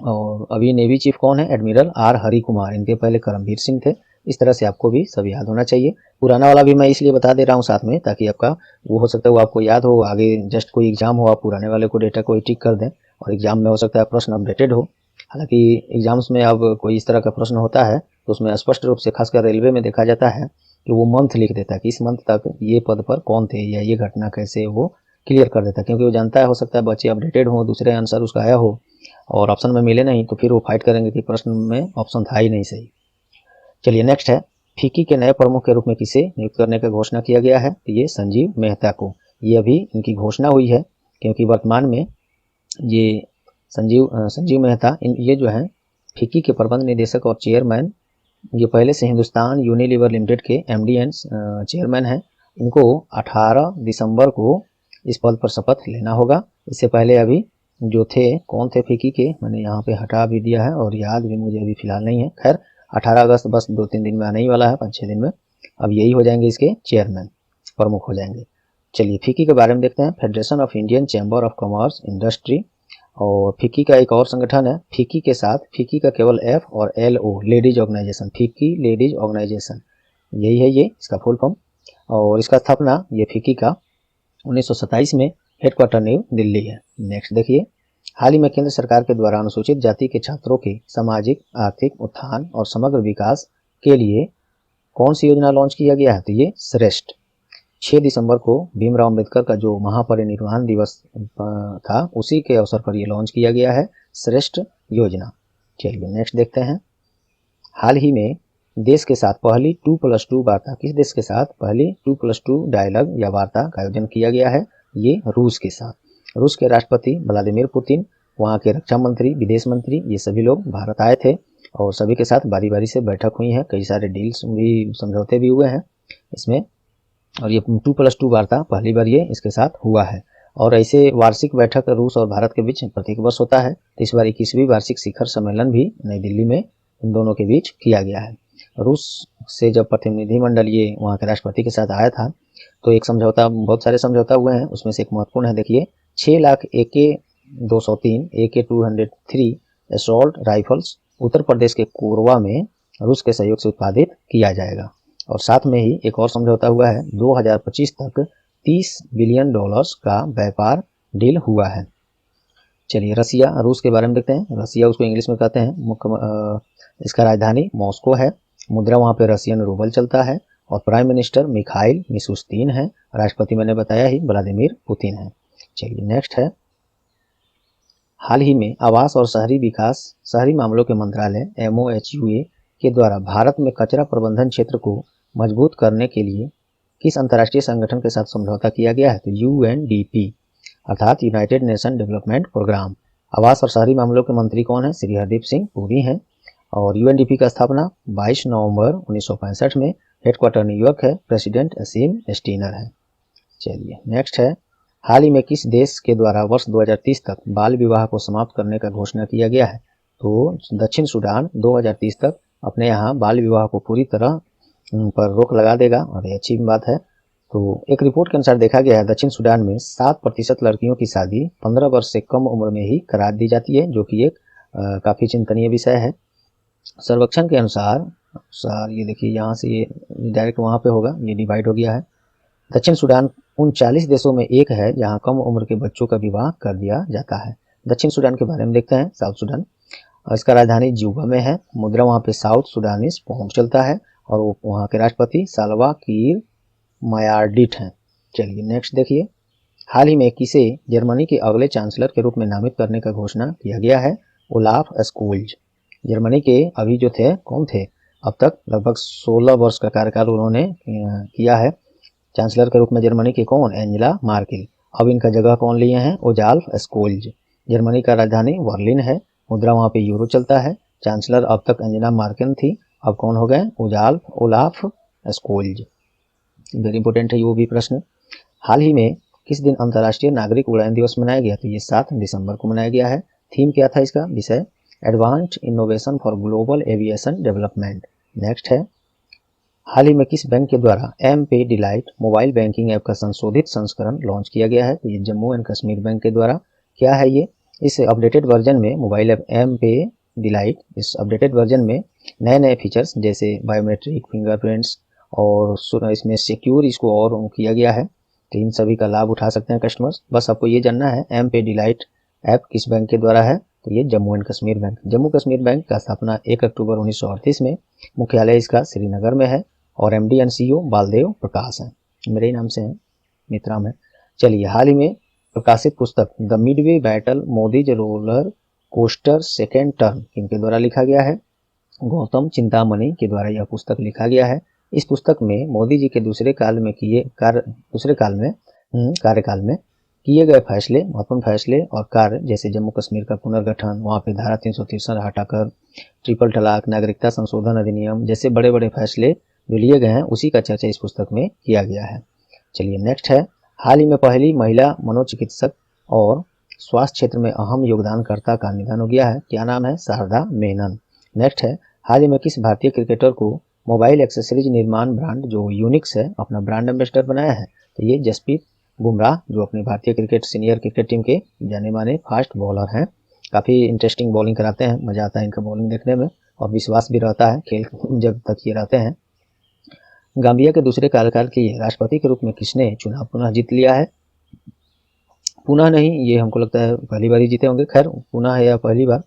और अभी नेवी चीफ कौन है? एडमिरल R हरि कुमार, इनके पहले करमबीर सिंह थे। इस तरह से आपको भी सब याद होना चाहिए। पुराना वाला भी मैं इसलिए बता दे रहा हूँ साथ में, ताकि आपका वो हो सकता है वो आपको याद हो, आगे जस्ट कोई एग्जाम हो आप पुराने वाले को डेटा को टिक कर दें और एग्जाम में हो सकता है प्रश्न अपडेटेड हो। हालांकि एग्जाम्स में अब कोई इस तरह का प्रश्न होता है तो उसमें स्पष्ट रूप से खासकर रेलवे में देखा जाता है कि वो मंथ लिख देता है कि इस मंथ तक ये पद पर कौन थे या ये घटना कैसे, वो क्लियर कर देता है, क्योंकि वो जानता है हो सकता है बच्चे अपडेटेड हो, दूसरे आंसर उसका आया हो और ऑप्शन में मिले नहीं, तो फिर वो फाइट करेंगे कि प्रश्न में ऑप्शन था ही नहीं सही। चलिए नेक्स्ट है, फिक्की के नए प्रमुख के रूप में किसे नियुक्त करने का घोषणा किया गया है? तो ये संजीव मेहता को। ये अभी इनकी घोषणा हुई है क्योंकि वर्तमान में ये संजीव मेहता ये जो है फिक्की के प्रबंध निदेशक और चेयरमैन, ये पहले से हिंदुस्तान यूनिलीवर लिमिटेड के MD एंड चेयरमैन हैं। इनको 18 दिसंबर को इस पद पर शपथ लेना होगा। इससे पहले अभी जो थे कौन थे फिक्की के, मैंने यहाँ पे हटा भी दिया है और याद भी मुझे अभी फिलहाल नहीं है। खैर 18 अगस्त बस 2-3 दिन में आने ही वाला है, 5-6 दिन में। अब यही हो जाएंगे इसके चेयरमैन, प्रमुख हो जाएंगे। चलिए फिक्की के बारे में देखते हैं। Federation of Indian chamber of commerce industry, और फिक्की का एक और संगठन है फिक्की के साथ, फिक्की का केवल F और LO ladies organisation, FICCI ladies organisation, यही है ये इसका फुल फॉर्म। और इसका स्थापना ये फिक्की का 1927 में, हेडक्वार्टर न्यू दिल्ली है। नेक्स्ट देखिए, हाल ही में केंद्र सरकार के द्वारा अनुसूचित जाति के छात्रों के सामाजिक आर्थिक उत्थान और समग्र विकास के लिए कौन सी योजना लॉन्च किया गया है? तो ये श्रेष्ठ। 6 दिसंबर को भीमराव अम्बेडकर का जो महापरिनिर्वाण दिवस था उसी के अवसर पर ये लॉन्च किया गया है श्रेष्ठ योजना। चलिए नेक्स्ट देखते हैं, हाल ही में देश के साथ पहली 2+2 वार्ता, किस देश के साथ पहली 2+2 डायलॉग या वार्ता का आयोजन किया गया है? ये रूस के साथ। रूस के राष्ट्रपति व्लादिमीर पुतिन, वहाँ के रक्षा मंत्री, विदेश मंत्री, ये सभी लोग भारत आए थे और सभी के साथ बारी बारी से बैठक हुई है, कई सारे डील्स भी, समझौते भी हुए हैं इसमें। और ये 2+2 वार्ता पहली बार ये इसके साथ हुआ है। और ऐसे वार्षिक बैठक रूस और भारत के बीच प्रत्येक वर्ष होता है, तो इस बार 21वीं वार्षिक शिखर सम्मेलन भी नई दिल्ली में इन दोनों के बीच किया गया है। रूस से जब प्रतिनिधिमंडल ये वहाँ के राष्ट्रपति के साथ आया था तो एक समझौता, बहुत सारे समझौता हुए हैं, उसमें से एक महत्वपूर्ण है, देखिए 6 lakh AK-203 AK-203 assault rifles Uttar Pradesh के कोरबा में रूस के सहयोग से उत्पादित किया जाएगा। और साथ में ही एक और समझौता हुआ है, 2025 तक $30 बिलियन का व्यापार डील हुआ है। चलिए रसिया, रूस के बारे में देखते हैं। रसिया उसको इंग्लिश में कहते हैं, इसका राजधानी मॉस्को है, मुद्रा वहाँ पे रशियन रूबल चलता है और प्राइम मिनिस्टर मिखाइल मिशुस्तिन है, राष्ट्रपति मैंने बताया ही व्लादिमीर पुतिन है। चलिए नेक्स्ट है, हाल ही में आवास और शहरी विकास शहरी मामलों के मंत्रालय MOHUA के द्वारा भारत में कचरा प्रबंधन क्षेत्र को मजबूत करने के लिए किस अंतर्राष्ट्रीय संगठन के साथ समझौता किया गया है? तो UNDP अर्थात यूनाइटेड नेशन डेवलपमेंट प्रोग्राम। आवास और शहरी मामलों के मंत्री कौन है? श्री हरदीप सिंह पुरी हैं। और UNDP का स्थापना 22 नवंबर 1965 में, हेडक्वार्टर न्यूयॉर्क है, प्रेसिडेंट असीम स्टीनर है। चलिए नेक्स्ट है, हाल ही में किस देश के द्वारा वर्ष 2030 तक बाल विवाह को समाप्त करने का घोषणा किया गया है? तो दक्षिण सूडान 2030 तक अपने यहाँ बाल विवाह को पूरी तरह पर रोक लगा देगा और ये अच्छी बात है। तो एक रिपोर्ट के अनुसार देखा गया है दक्षिण सूडान में 7% लड़कियों की शादी 15 वर्ष से कम उम्र में ही करा दी जाती है, जो कि एक काफ़ी चिंतनीय विषय है। सर्वेक्षण के अनुसार ये देखिए यहाँ से ये डायरेक्ट वहाँ पे होगा, ये डिवाइड हो गया है। दक्षिण सूडान उन 40 देशों में एक है जहाँ कम उम्र के बच्चों का विवाह कर दिया जाता है। दक्षिण सूडान के बारे में देखते हैं। साउथ सूडान, इसका राजधानी जुबा में है। मुद्रा वहाँ पे साउथ सूडानीज पाउंड चलता है और वो वहाँ के राष्ट्रपति साल्वा किर मायार्डिट हैं। चलिए नेक्स्ट देखिए। हाल ही में किसे जर्मनी के अगले चांसलर के रूप में नामित करने का घोषणा किया गया है? Olaf Scholz. जर्मनी के अभी जो थे कौन थे, अब तक लगभग 16 वर्ष का कार्यकाल उन्होंने किया है चांसलर के रूप में जर्मनी के कौन? Angela Merkel. अब इनका जगह कौन लिए हैं? Olaf Scholz. जर्मनी का राजधानी बर्लिन है। मुद्रा वहाँ पे यूरो चलता है। चांसलर अब तक एंजेला मार्केल थी, अब कौन हो गए? Olaf Scholz. वेरी इंपॉर्टेंट है वो भी प्रश्न। हाल ही में किस दिन अंतर्राष्ट्रीय नागरिक उड्डयन दिवस मनाया गया? तो ये 7 दिसंबर को मनाया गया है। थीम क्या था इसका? विषय advanced innovation for global aviation development. Next है, हाल ही में किस बैंक के द्वारा एम पे डिलाइट मोबाइल बैंकिंग ऐप का संशोधित संस्करण लॉन्च किया गया है? तो ये जम्मू एंड कश्मीर बैंक के द्वारा। क्या है ये? इस अपडेटेड वर्जन में मोबाइल ऐप एम पे डिलाइट, इस अपडेटेड वर्जन में नए नए फीचर्स जैसे बायोमेट्रिक, फिंगरप्रिंट्स और इसमें सिक्योर इसको और किया गया है। तो इन सभी का लाभ उठा सकते हैं कस्टमर्स। बस आपको ये जानना है एम पे डिलाइट ऐप किस बैंक के द्वारा है? तो ये Jammu and Kashmir bank. Jammu Kashmir bank का स्थापना 1 अक्टूबर 1938 में, मुख्यालय इसका श्रीनगर में है और MD एंड CEO बालदेव प्रकाश हैं, मेरे ही नाम से हैं, मित्राम है। चलिए, हाल ही में प्रकाशित पुस्तक the Midway battle Modi's roller coaster second turn किनके द्वारा लिखा गया है? गौतम चिंतामणि के द्वारा यह पुस्तक लिखा गया है। इस पुस्तक में मोदी जी के दूसरे कार्यकाल में किए गए फैसले, महत्वपूर्ण फैसले और कार्य, जैसे जम्मू कश्मीर का पुनर्गठन, वहाँ पे धारा 363 हटाकर ट्रिपल तलाक, नागरिकता संशोधन अधिनियम जैसे बड़े बड़े फैसले जो लिए गए हैं, उसी का चर्चा इस पुस्तक में किया गया है। चलिए नेक्स्ट है, हाल ही में पहली महिला मनोचिकित्सक और स्वास्थ्य क्षेत्र में अहम योगदानकर्ता का निधन हो गया है। क्या नाम है? शारदा मेनन। नेक्स्ट है, हाल ही में किस भारतीय क्रिकेटर को मोबाइल एक्सेसरीज निर्माण ब्रांड जो यूनिक्स है अपना ब्रांड एम्बेसडर बनाया है? तो ये जसप्रीत बुमराह, जो अपने भारतीय सीनियर क्रिकेट टीम के जाने माने फास्ट बॉलर हैं। काफ़ी इंटरेस्टिंग बॉलिंग कराते हैं, मज़ा आता है इनका बॉलिंग देखने में और विश्वास भी रहता है खेल जब तक ये रहते हैं। गाम्बिया के दूसरे कार्यकाल के राष्ट्रपति के रूप में किसने चुनाव पुनः जीत लिया है? पुनः नहीं, ये हमको लगता है पहली बार ही जीते होंगे। खैर, पुनः है या पहली बार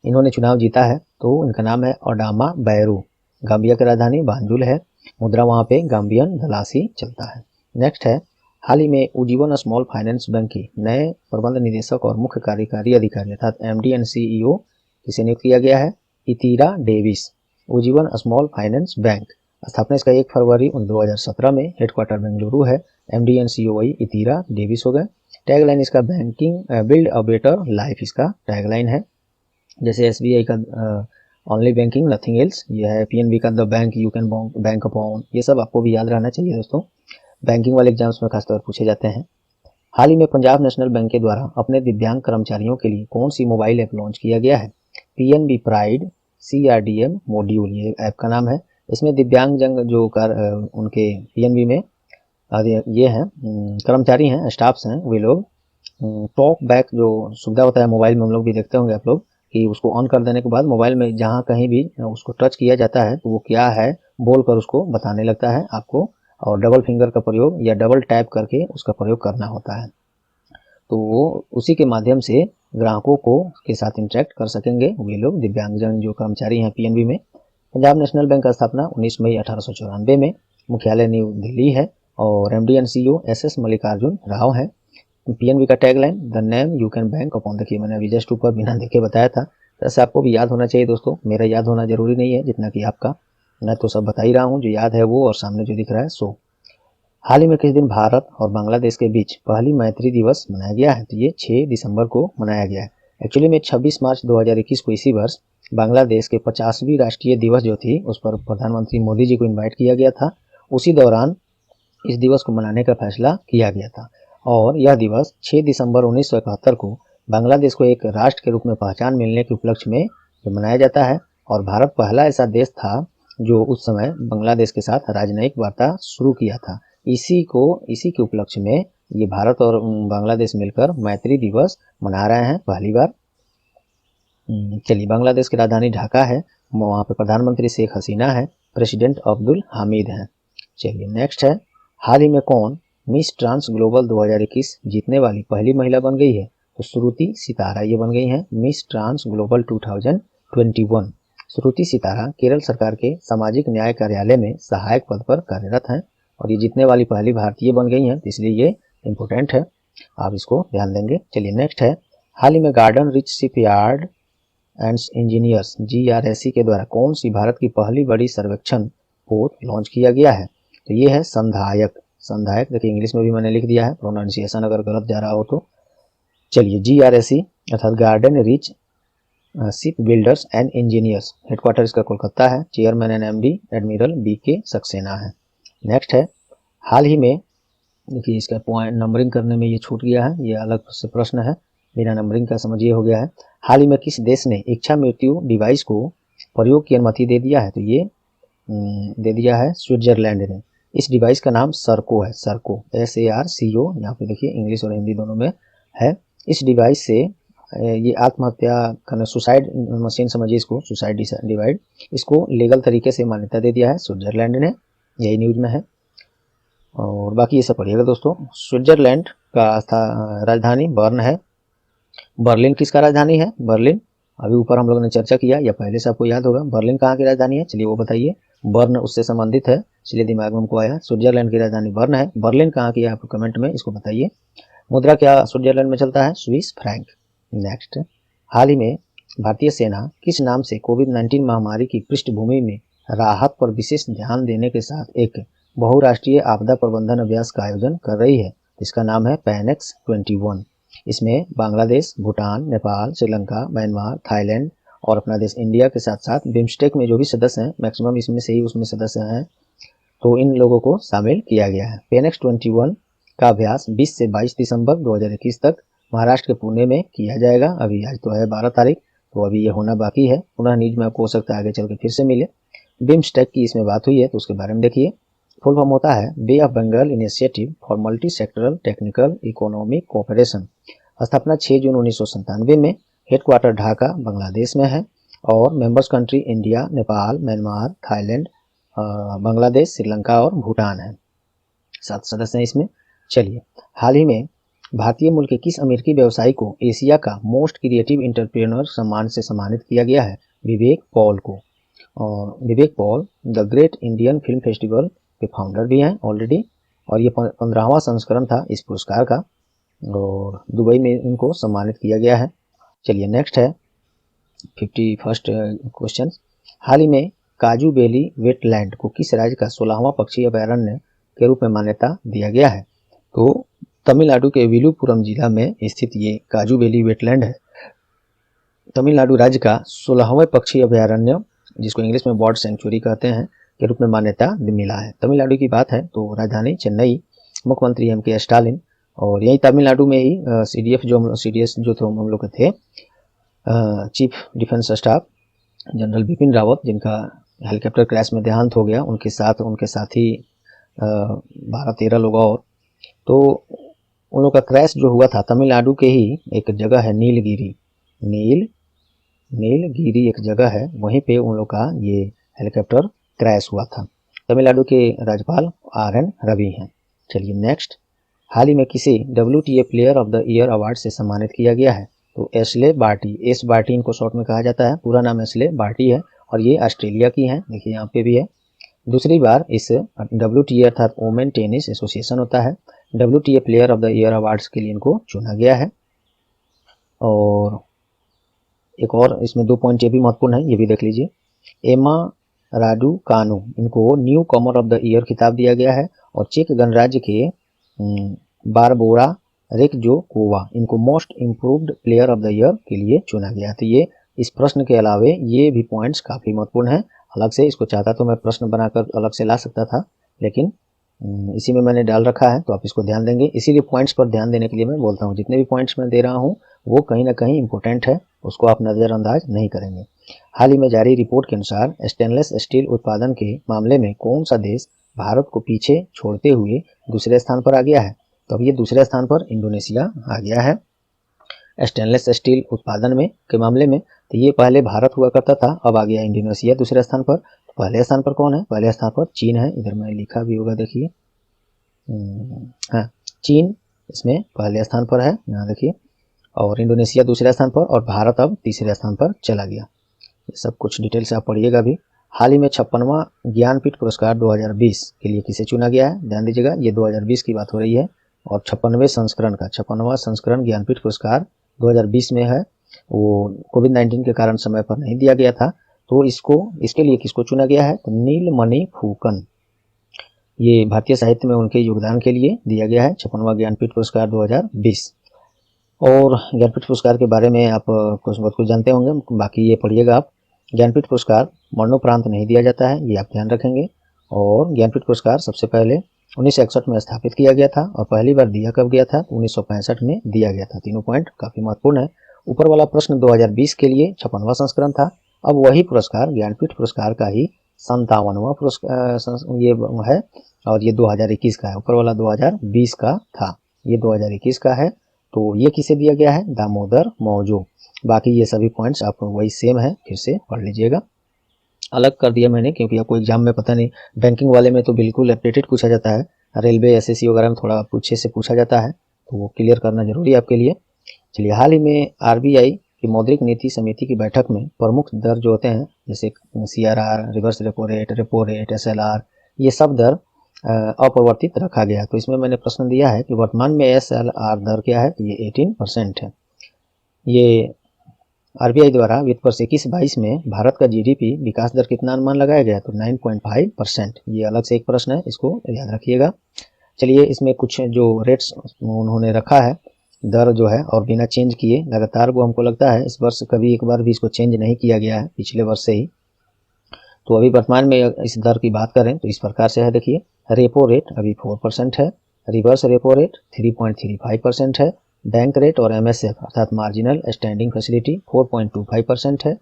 इन्होंने चुनाव जीता है, तो इनका नाम है अडामा बैरू। गाम्बिया की राजधानी बांजुल है। मुद्रा वहाँ पे गाम्बियन दलासी चलता है। नेक्स्ट है, हाल ही में उज्जीवन स्मॉल फाइनेंस बैंक की नए प्रबंध निदेशक और मुख्य कार्यकारी अधिकारी अर्थात MD एंड CEO किसे नियुक्त किया गया है? Ittira Davis. Ujjivan small finance bank, स्थापना इसका 1 फरवरी 2017 में, हेडक्वार्टर बेंगलुरु है। MD एंड CEO वही इतीरा डेविस हो गए। टैगलाइन इसका banking build a better life इसका टैगलाइन है। जैसे SBI का ओनली बैंकिंग नथिंग एल्स, ये है। PNB का the bank you can bank upon, ये सब आपको भी याद रहना चाहिए दोस्तों, बैंकिंग वाले एग्जाम्स में खासतौर पर पूछे जाते हैं। हाल ही में पंजाब नेशनल बैंक के द्वारा अपने दिव्यांग कर्मचारियों के लिए कौन सी मोबाइल ऐप लॉन्च किया गया है? PNB प्राइड CRDM मॉड्यूल, ये ऐप का नाम है। इसमें दिव्यांग जन जो उनके PNB में ये हैं कर्मचारी हैं, स्टाफ्स हैं, वे लोग टॉक बैक जो सुविधा होता है मोबाइल में, हम लोग भी देखते होंगे आप लोग कि उसको ऑन कर देने के बाद मोबाइल में जहाँ कहीं भी उसको टच किया जाता है तो वो क्या है बोलकर उसको बताने लगता है आपको, और डबल फिंगर का प्रयोग या डबल टैप करके उसका प्रयोग करना होता है। तो वो उसी के माध्यम से ग्राहकों को के साथ इंटरेक्ट कर सकेंगे वे लोग दिव्यांगजन जो कर्मचारी हैं PNB में। पंजाब नेशनल बैंक का स्थापना 19 मई 1894 में, मुख्यालय न्यू दिल्ली है और MD and CEO SS Mallikarjun Rao है। PNB का tagline the name you can bank upon, देखिए मैंने अभी जस्ट ऊपर बिना देखे बताया था, ऐसे आपको भी याद होना चाहिए दोस्तों। मेरा याद होना जरूरी नहीं है जितना कि आपका, मैं तो सब बता ही रहा हूँ, जो याद है वो और सामने जो दिख रहा है सो। हाल ही में किस दिन भारत और बांग्लादेश के बीच पहली मैत्री दिवस मनाया गया है? तो ये 6 दिसंबर को मनाया गया है। एक्चुअली में 26 मार्च 2021 को इसी वर्ष बांग्लादेश के 50वीं राष्ट्रीय दिवस जो थी उस पर प्रधानमंत्री मोदी जी को इन्वाइट किया गया था। उसी दौरान इस दिवस को मनाने का फैसला किया गया था और यह दिवस 6 दिसंबर 1971 को बांग्लादेश को एक राष्ट्र के रूप में पहचान मिलने के उपलक्ष्य में मनाया जाता है और भारत पहला ऐसा देश था जो उस समय बांग्लादेश के साथ राजनयिक वार्ता शुरू किया था। इसी के उपलक्ष्य में ये भारत और बांग्लादेश मिलकर मैत्री दिवस मना रहे हैं पहली बार। चलिए, बांग्लादेश की राजधानी ढाका है। वहाँ पे प्रधानमंत्री शेख हसीना है, प्रेसिडेंट अब्दुल हामिद हैं। चलिए नेक्स्ट है, हाल ही में कौन मिस ट्रांस ग्लोबल 2021 जीतने वाली पहली महिला बन गई है? तो श्रुति सितारा ये बन गई हैं मिस ट्रांस ग्लोबल 2021। श्रुति सितारा केरल सरकार के सामाजिक न्याय कार्यालय में सहायक पद पर कार्यरत हैं और ये जीतने वाली पहली भारतीय बन गई हैं, इसलिए ये इम्पोर्टेंट है, आप इसको ध्यान देंगे। चलिए नेक्स्ट है, हाल ही में garden rich shipyard and engineers GRSE के द्वारा कौन सी भारत की पहली बड़ी सर्वेक्षण पोत लॉन्च किया गया है? तो ये है संधायक। संधायक देखिए इंग्लिश में भी मैंने लिख दिया है, प्रोनाउंसिएशन अगर गलत जा रहा हो तो। चलिए GRSE अर्थात garden rich ship builders and engineers, headquarter इसका कोलकाता है, chairman and MD admiral BK Saxena है। नेक्स्ट है, हाल ही में देखिए इसका पॉइंट नंबरिंग करने में ये छूट गया है, ये अलग से प्रश्न है, बिना नंबरिंग का समझिए हो गया है। हाल ही में किस देश ने इच्छा मृत्यु डिवाइस को प्रयोग की अनुमति दे दिया है? तो ये दे दिया है स्विट्जरलैंड ने। इस डिवाइस का नाम सर्को है, सर्को SARCO, यहाँ पे देखिए इंग्लिश और हिंदी दोनों में है। इस डिवाइस से ये आत्महत्या करना, सुसाइड मशीन समझिए इसको, सुसाइड डिवाइड, इसको लीगल तरीके से मान्यता दे दिया है स्विट्जरलैंड ने, यही न्यूज में है। और बाकी ये सब पढ़िएगा दोस्तों। स्विट्जरलैंड का राजधानी बर्न है। बर्लिन किसका राजधानी है? बर्लिन अभी ऊपर हम लोगों ने चर्चा किया या पहले से आपको याद होगा। बर्लिन कहाँ की राजधानी है? चलिए वो बताइए। बर्न उससे संबंधित है, इसलिए दिमाग में हमको आया। स्विट्जरलैंड की राजधानी बर्न है। बर्लिन कहाँ की है आप कमेंट में इसको बताइए। मुद्रा क्या स्विट्जरलैंड में चलता है? Swiss franc. नेक्स्ट, हाल ही में भारतीय सेना किस नाम से कोविड-19 महामारी की पृष्ठभूमि में राहत पर विशेष ध्यान देने के साथ एक बहुराष्ट्रीय आपदा प्रबंधन अभ्यास का आयोजन कर रही है? इसका नाम है पैनेक्स 21। इसमें बांग्लादेश, भूटान, नेपाल, श्रीलंका, म्यांमार, थाईलैंड और अपना देश इंडिया के साथ साथ बिम्स्टेक में जो भी सदस्य हैं, मैक्सिमम इसमें से ही उसमें सदस्य हैं, तो इन लोगों को शामिल किया गया है। पैनेक्स 21 का अभ्यास 20 से 22 दिसंबर 2021 तक महाराष्ट्र के पुणे में किया जाएगा। अभी आज तो है 12 तारीख, तो अभी ये होना बाकी है। पुनः न्यूज में आपको हो सकता है आगे चल के फिर से मिले। बिम्स्टेक की इसमें बात हुई है तो उसके बारे में देखिए। फुल फॉर्म होता है Bay of Bengal initiative for multi sectoral technical economic cooperation. स्थापना 6 जून 1997 में। हेडक्वार्टर ढाका बांग्लादेश में है और members country India, Nepal, Myanmar, Thailand, Bangladesh, Sri Lanka और भूटान है। 7 सदस्य हैं इसमें। चलिए, हाल ही में भारतीय मूल के किस अमेरिकी व्यवसायी को एशिया का मोस्ट क्रिएटिव इंटरप्रेन्योर सम्मान से सम्मानित किया गया है? विवेक पॉल को। और Vivek Paul the great Indian film festival के फाउंडर भी हैं ऑलरेडी, और ये 15वां संस्करण था इस पुरस्कार का और दुबई में इनको सम्मानित किया गया है। चलिए नेक्स्ट है 51st क्वेश्चन। हाल ही में काजू बेली वेटलैंड को किस राज्य का 16वां पक्षी अभयारण्य के रूप में मान्यता दिया गया है? तो तमिलनाडु के विलुपुरम जिला में स्थित ये काजू बेली वेटलैंड है। तमिलनाडु राज्य का 16वें पक्षी अभयारण्य, जिसको इंग्लिश में बर्ड सेंचुरी कहते हैं, के रूप में मान्यता मिला है। तमिलनाडु की बात है तो राजधानी चेन्नई, मुख्यमंत्री MK स्टालिन, और यही तमिलनाडु में ही CDS जो थे हम लोग थे, chief defence staff general Bipin Rawat, जिनका हेलीकॉप्टर क्रैश में देहांत हो गया, उनके साथी 12-13 लोग और, तो उन लोग का क्रैश जो हुआ था तमिलनाडु के ही एक जगह है नीलगिरी एक जगह है, वहीं पे उन लोग का ये हेलीकॉप्टर क्रैश हुआ था। तमिलनाडु के राज्यपाल RN रवि हैं। चलिए नेक्स्ट, हाल ही में किसे WTA player of the year award से सम्मानित किया गया है? तो एशले बार्टी, एस बार्टी इनको शॉर्ट में कहा जाता है, पूरा नाम एशले बार्टी है और ये ऑस्ट्रेलिया की हैं, देखिए यहाँ पे भी है। दूसरी बार इस WTA अर्थात वोमेन टेनिस एसोसिएशन होता है, WTA player of the year awards के लिए इनको चुना गया है। और एक और इसमें 2 पॉइंट ये भी महत्वपूर्ण है, ये भी देख लीजिए। एमा राडुकानु इनको newcomer of the year खिताब दिया गया है और चेक गणराज्य के बारबोरा रेकजोकोवा इनको most improved player of the year के लिए चुना गया। तो ये इस प्रश्न के अलावे ये भी पॉइंट्स काफ़ी महत्वपूर्ण है। अलग से इसको चाहता तो मैं प्रश्न बनाकर अलग से ला सकता था, लेकिन इसी में मैंने डाल रखा है, तो आप इसको ध्यान देंगे। इसीलिए पॉइंट्स पर ध्यान देने के लिए मैं बोलता हूँ, जितने भी पॉइंट्स मैं दे रहा हूँ वो कहीं ना कहीं इंपॉर्टेंट है, उसको आप नज़रअंदाज नहीं करेंगे। हाल ही में जारी रिपोर्ट के अनुसार स्टेनलेस स्टील उत्पादन के मामले में कौन सा देश भारत को पीछे छोड़ते हुए दूसरे स्थान पर आ गया है? तो अब ये दूसरे स्थान पर इंडोनेशिया आ गया है। स्टेनलेस स्टील उत्पादन में के मामले में तो ये पहले भारत हुआ करता था, अब आ गया इंडोनेशिया दूसरे स्थान पर। पहले स्थान पर कौन है? पहले स्थान पर चीन है। इधर मैं लिखा भी होगा, देखिए, हाँ, चीन इसमें पहले स्थान पर है, यहाँ देखिए, और इंडोनेशिया दूसरे स्थान पर, और भारत अब तीसरे स्थान पर चला गया। ये सब कुछ डिटेल से आप पढ़िएगा भी। हाल ही में 56वां ज्ञानपीठ पुरस्कार 2020 के लिए किसे चुना गया है? ध्यान दीजिएगा, ये 2020 की बात हो रही है, और 56वें संस्करण का 56वां संस्करण ज्ञानपीठ पुरस्कार 2020 में है। वो कोविड-19 के कारण समय पर नहीं दिया गया था, तो इसके लिए किसको चुना गया है? तो नीलमणि फुकन, ये भारतीय साहित्य में उनके योगदान के लिए दिया गया है 56वां ज्ञानपीठ पुरस्कार 2020। और ज्ञानपीठ पुरस्कार के बारे में आप बहुत कुछ जानते होंगे, बाकी ये पढ़िएगा आप। ज्ञानपीठ पुरस्कार मरणोपरांत नहीं दिया जाता है, ये आप ध्यान रखेंगे। और ज्ञानपीठ पुरस्कार सबसे पहले 1961 में स्थापित किया गया था, और पहली बार दिया कब गया था? 1965 में दिया गया था। तीनों पॉइंट काफी महत्वपूर्ण है। ऊपर वाला प्रश्न 2020 के लिए 56वां संस्करण था, अब वही पुरस्कार ज्ञानपीठ पुरस्कार का ही 57वां पुरस्कार ये है, और ये 2021 का है। ऊपर वाला 2020 का था, ये 2021 का है। तो ये किसे दिया गया है? दामोदर मौजो। बाकी ये सभी पॉइंट्स आप वही सेम है, फिर से पढ़ लीजिएगा। अलग कर दिया मैंने, क्योंकि आपको एग्जाम में पता नहीं, बैंकिंग वाले में तो बिल्कुल अपडेटेड पूछा जाता है, रेलवे एसएससी वगैरह में थोड़ा पूछे से पूछा जाता है, तो वो क्लियर करना जरूरी है आपके लिए। चलिए, हाल ही में आरबीआई की मौद्रिक नीति समिति की बैठक में प्रमुख दर जो होते हैं, जैसे CRR, reverse repo rate, SLR, ये सब दर अपरिवर्तित रखा गया। तो इसमें मैंने प्रश्न दिया है कि वर्तमान में एसएलआर दर क्या है? तो ये 18% है। ये आरबीआई द्वारा वित्त वर्ष 21-22 में भारत का जीडीपी विकास दर कितना अनुमान लगाया गया? तो 9.5%। ये अलग से एक प्रश्न है, इसको याद रखिएगा। चलिए, इसमें कुछ जो रेट्स उन्होंने रखा है, दर जो है, और बिना चेंज किए लगातार, वो हमको लगता है इस वर्ष कभी एक बार भी इसको चेंज नहीं किया गया है, पिछले वर्ष से ही। तो अभी वर्तमान में इस दर की बात करें तो इस प्रकार से है, देखिए, रेपो रेट अभी 4% है, रिवर्स रेपो रेट 3.35% है, बैंक रेट और एमएसएफ अर्थात मार्जिनल स्टैंडिंग फैसिलिटी 4.25% है,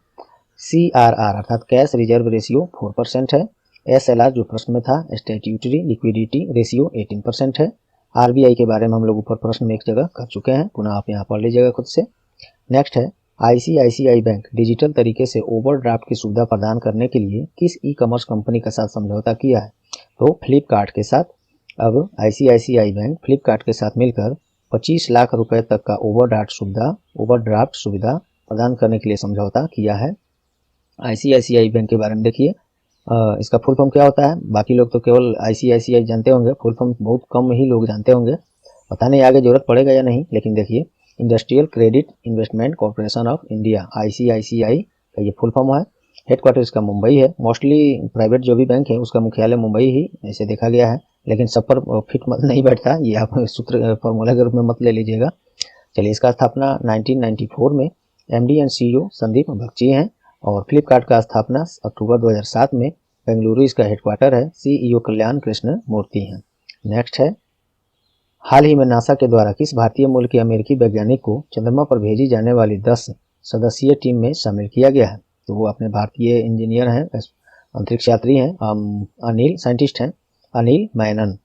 सीआरआर अर्थात कैश रिजर्व रेशियो 4% है, एसएलआर जो प्रश्न में था स्टैट्यूटरी लिक्विडिटी रेशियो 18% है। आरबीआई के बारे में हम लोग ऊपर प्रश्न में एक जगह कर चुके हैं, पुनः आप यहाँ पढ़ लीजिएगा खुद से। नेक्स्ट है, आईसीआईसीआई बैंक डिजिटल तरीके से ओवरड्राफ्ट की सुविधा प्रदान करने के लिए किस ई कॉमर्स कंपनी के साथ समझौता किया है? तो फ्लिपकार्ट के साथ। अब आईसीआईसीआई बैंक फ्लिपकार्ट के साथ मिलकर 25 लाख रुपए तक का ओवरड्राफ्ट सुविधा प्रदान करने के लिए समझौता किया है। आईसीआईसीआई बैंक के बारे में देखिए, इसका फुल फॉर्म क्या होता है? बाकी लोग तो केवल आईसीआईसीआई जानते होंगे, फुल फॉर्म बहुत कम ही लोग जानते होंगे, पता नहीं आगे जरूरत पड़ेगा या नहीं, लेकिन देखिए, industrial credit investment corporation of India, ICICI का ये फुल फॉर्म है। हेडक्वार्टर इसका मुंबई है। मोस्टली प्राइवेट जो भी बैंक है उसका मुख्यालय मुंबई ही ऐसे देखा गया है, लेकिन सब पर फिट नहीं बैठता, ये आप सूत्र फॉर्मूला के रूप में मत ले लीजिएगा। चलिए, इसका स्थापना 1994 में MD and CEO Sandeep Bakhshi हैं, और फ्लिपकार्ट का स्थापना अक्टूबर 2007 में बेंगलुरु इसका हेडक्वार्टर है, सीईओ कल्याण कृष्ण मूर्ति हैं। नेक्स्ट है, हाल ही में नासा के द्वारा किस भारतीय मूल के अमेरिकी वैज्ञानिक को चंद्रमा पर भेजी जाने वाली 10 सदस्यीय टीम में शामिल किया गया है? तो वो अपने भारतीय इंजीनियर हैं, अंतरिक्ष यात्री हैं, साइंटिस्ट हैं, अनिल मैनन।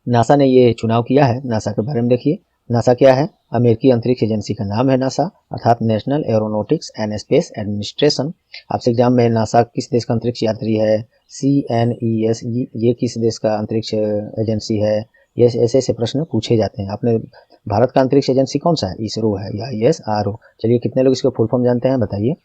नासा ने ये चुनाव किया है। नासा के बारे में देखिए, नासा क्या है? अमेरिकी अंतरिक्ष एजेंसी का नाम है नासा, अर्थात national aeronautics and space administration. आपसे एग्जाम में नासा किस देश का अंतरिक्ष यात्री है, CNES ये किस देश का अंतरिक्ष एजेंसी है, ये ऐसे ऐसे प्रश्न पूछे जाते हैं। आपने भारत का अंतरिक्ष एजेंसी कौन सा है? इसरो है या ISRO। चलिए, कितने लोग इसका फुल फॉर्म जानते हैं बताइए?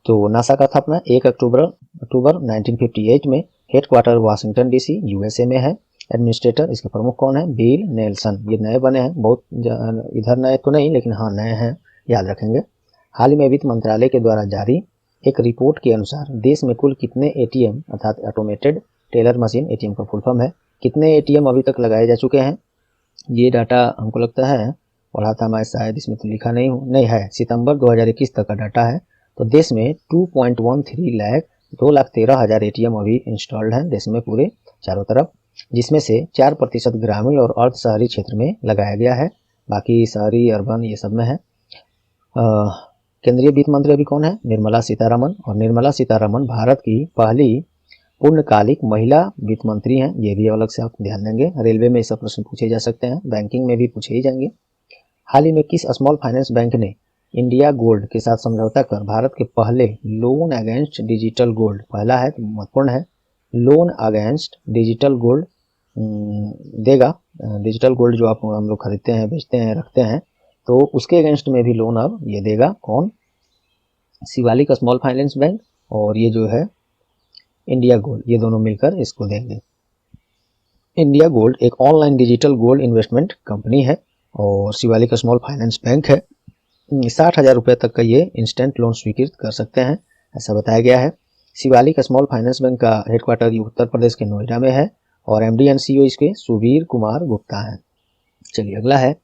तो नासा का स्थापना 1 अक्टूबर 1958 में, हेडक्वार्टर वाशिंगटन DC USA में है। एडमिनिस्ट्रेटर इसके प्रमुख कौन है? Bill Nelson. ये नए बने हैं, बहुत इधर नए तो नहीं, लेकिन हाँ नए हैं, याद रखेंगे। हाल ही में वित्त मंत्रालय के द्वारा जारी एक रिपोर्ट के अनुसार देश में कुल कितने ATM अर्थात ऑटोमेटेड टेलर मशीन, ATM का फुल फॉर्म है, कितने ATM अभी तक लगाए जा चुके हैं? ये डाटा हमको लगता है पढ़ा था मैं, शायद इसमें तो लिखा नहीं है, सितंबर 2021 तक का डाटा है। तो देश में 2.13 लाख 2,13,000 ATM अभी इंस्टॉल्ड हैं देश में पूरे चारों तरफ, जिसमें से 4% ग्रामीण और अर्ध शहरी क्षेत्र में लगाया गया है, बाकी शहरी अर्बन ये सब में है। केंद्रीय वित्त मंत्री अभी कौन है? निर्मला सीतारमन। और निर्मला सीतारमन भारत की पहली पूर्णकालिक महिला वित्त मंत्री हैं, ये भी अलग से आप ध्यान देंगे। रेलवे में ये सब प्रश्न पूछे जा सकते हैं, बैंकिंग में भी पूछे ही जाएंगे। हाल ही में किस स्मॉल फाइनेंस बैंक ने इंडिया गोल्ड के साथ समझौता कर भारत के पहले लोन अगेंस्ट डिजिटल गोल्ड, पहला है तो महत्वपूर्ण है, लोन अगेंस्ट डिजिटल गोल्ड देगा। डिजिटल गोल्ड जो आप हम लोग खरीदते हैं, बेचते हैं, रखते हैं, तो उसके अगेंस्ट में भी लोन अब ये देगा। कौन? शिवालिक स्मॉल फाइनेंस बैंक और ये जो है इंडिया गोल्ड, ये दोनों मिलकर इसको देंगे। इंडिया गोल्ड एक online digital gold investment company है और शिवालिक स्मॉल फाइनेंस बैंक है। 60,000 रुपये तक का ये इंस्टेंट लोन स्वीकृत कर सकते हैं, ऐसा बताया गया है। शिवालिक स्मॉल फाइनेंस बैंक का हेडक्वार्टर उत्तर प्रदेश के नोएडा में है और एमडी एंड सीईओ इसके सुबीर कुमार गुप्ता हैं। चलिए अगला है,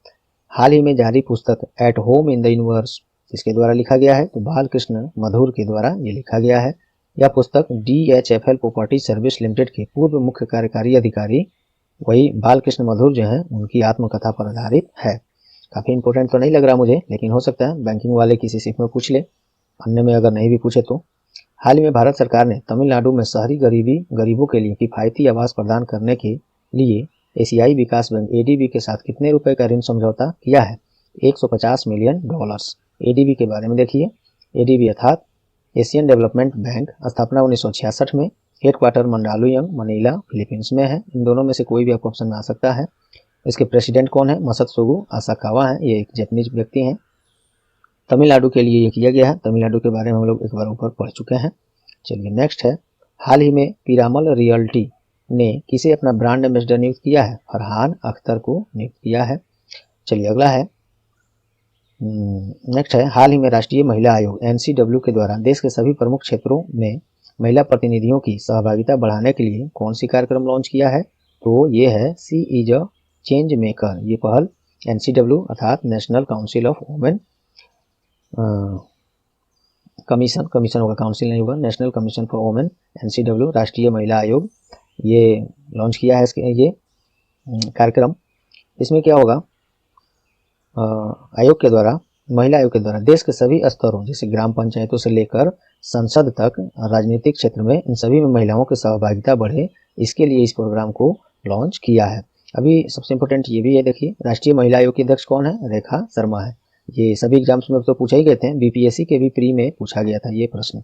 हाल ही में जारी पुस्तक at home in the universe किसके द्वारा लिखा गया है? तो बालकृष्ण मधुर के द्वारा ये लिखा गया है। यह पुस्तक DHFL प्रॉपर्टी सर्विस लिमिटेड के पूर्व मुख्य कार्यकारी अधिकारी वही बालकृष्ण मधुर जो है उनकी आत्मकथा पर आधारित है। काफ़ी इंपॉर्टेंट तो नहीं लग रहा मुझे, लेकिन हो सकता है बैंकिंग वाले किसी शिफ्ट में पूछ ले, अन्य में अगर नहीं भी पूछे तो। हाल ही में भारत सरकार ने तमिलनाडु में शहरी गरीबों के लिए किफ़ायती आवास प्रदान करने के लिए एशियाई विकास बैंक ADB के साथ कितने रुपए का ऋण समझौता किया है? $150 मिलियन। ADB के बारे में देखिए। ADB अर्थात एशियन डेवलपमेंट बैंक, स्थापना 1966 में, हेडक्वार्टर मंडालुयम मनीला फिलीपींस में है। इन दोनों में से कोई भी आपको ऑप्शन में आ सकता है। इसके प्रेसिडेंट कौन है? मसत्सुगु आसाकावा है, ये एक जापानीज व्यक्ति हैं। तमिलनाडु के लिए ये किया गया है। तमिलनाडु के बारे में हम लोग एक बार ऊपर पढ़ चुके हैं। चलिए नेक्स्ट है, हाल ही में पीरामल रियल्टी ने किसे अपना ब्रांड एम्बेसडर नियुक्त किया है? फरहान अख्तर को नियुक्त किया है। चलिए अगला है, नेक्स्ट है, हाल ही में राष्ट्रीय महिला आयोग NCW के द्वारा देश के सभी प्रमुख क्षेत्रों में महिला प्रतिनिधियों की सहभागिता बढ़ाने के लिए कौन सी कार्यक्रम लॉन्च किया है? तो ये है सी इज अ चेंज मेकर। ये पहल NCW अर्थात national council of women commission होगा, काउंसिल नहीं होगा, national commission for women NCW राष्ट्रीय महिला आयोग, ये लॉन्च किया है इसके ये कार्यक्रम। इसमें क्या होगा? महिला आयोग के द्वारा देश के सभी स्तरों जैसे ग्राम पंचायतों से लेकर संसद तक राजनीतिक क्षेत्र में इन सभी में महिलाओं की सहभागिता बढ़े, इसके लिए इस प्रोग्राम को लॉन्च किया है। अभी सबसे इम्पोर्टेंट ये भी है, देखिए राष्ट्रीय महिला आयोग की अध्यक्ष कौन है? रेखा शर्मा है। ये सभी एग्जाम्स में तो पूछा ही गए थे, BPSC के भी प्री में पूछा गया था ये प्रश्न।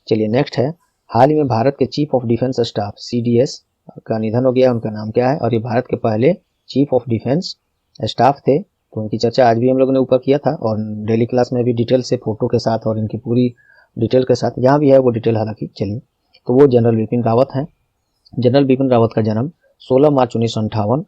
चलिए नेक्स्ट है, हाल ही में भारत के chief of defence staff CDS का निधन हो गया, उनका नाम क्या है? और ये भारत के पहले चीफ ऑफ डिफेंस स्टाफ थे, तो उनकी चर्चा आज भी हम लोगों ने ऊपर किया था और डेली क्लास में भी डिटेल से फोटो के साथ और इनकी पूरी डिटेल के साथ यहाँ भी है वो डिटेल हालांकि। चलिए, तो वो जनरल बिपिन रावत हैं। जनरल बिपिन रावत का जन्म 16 मार्च 1958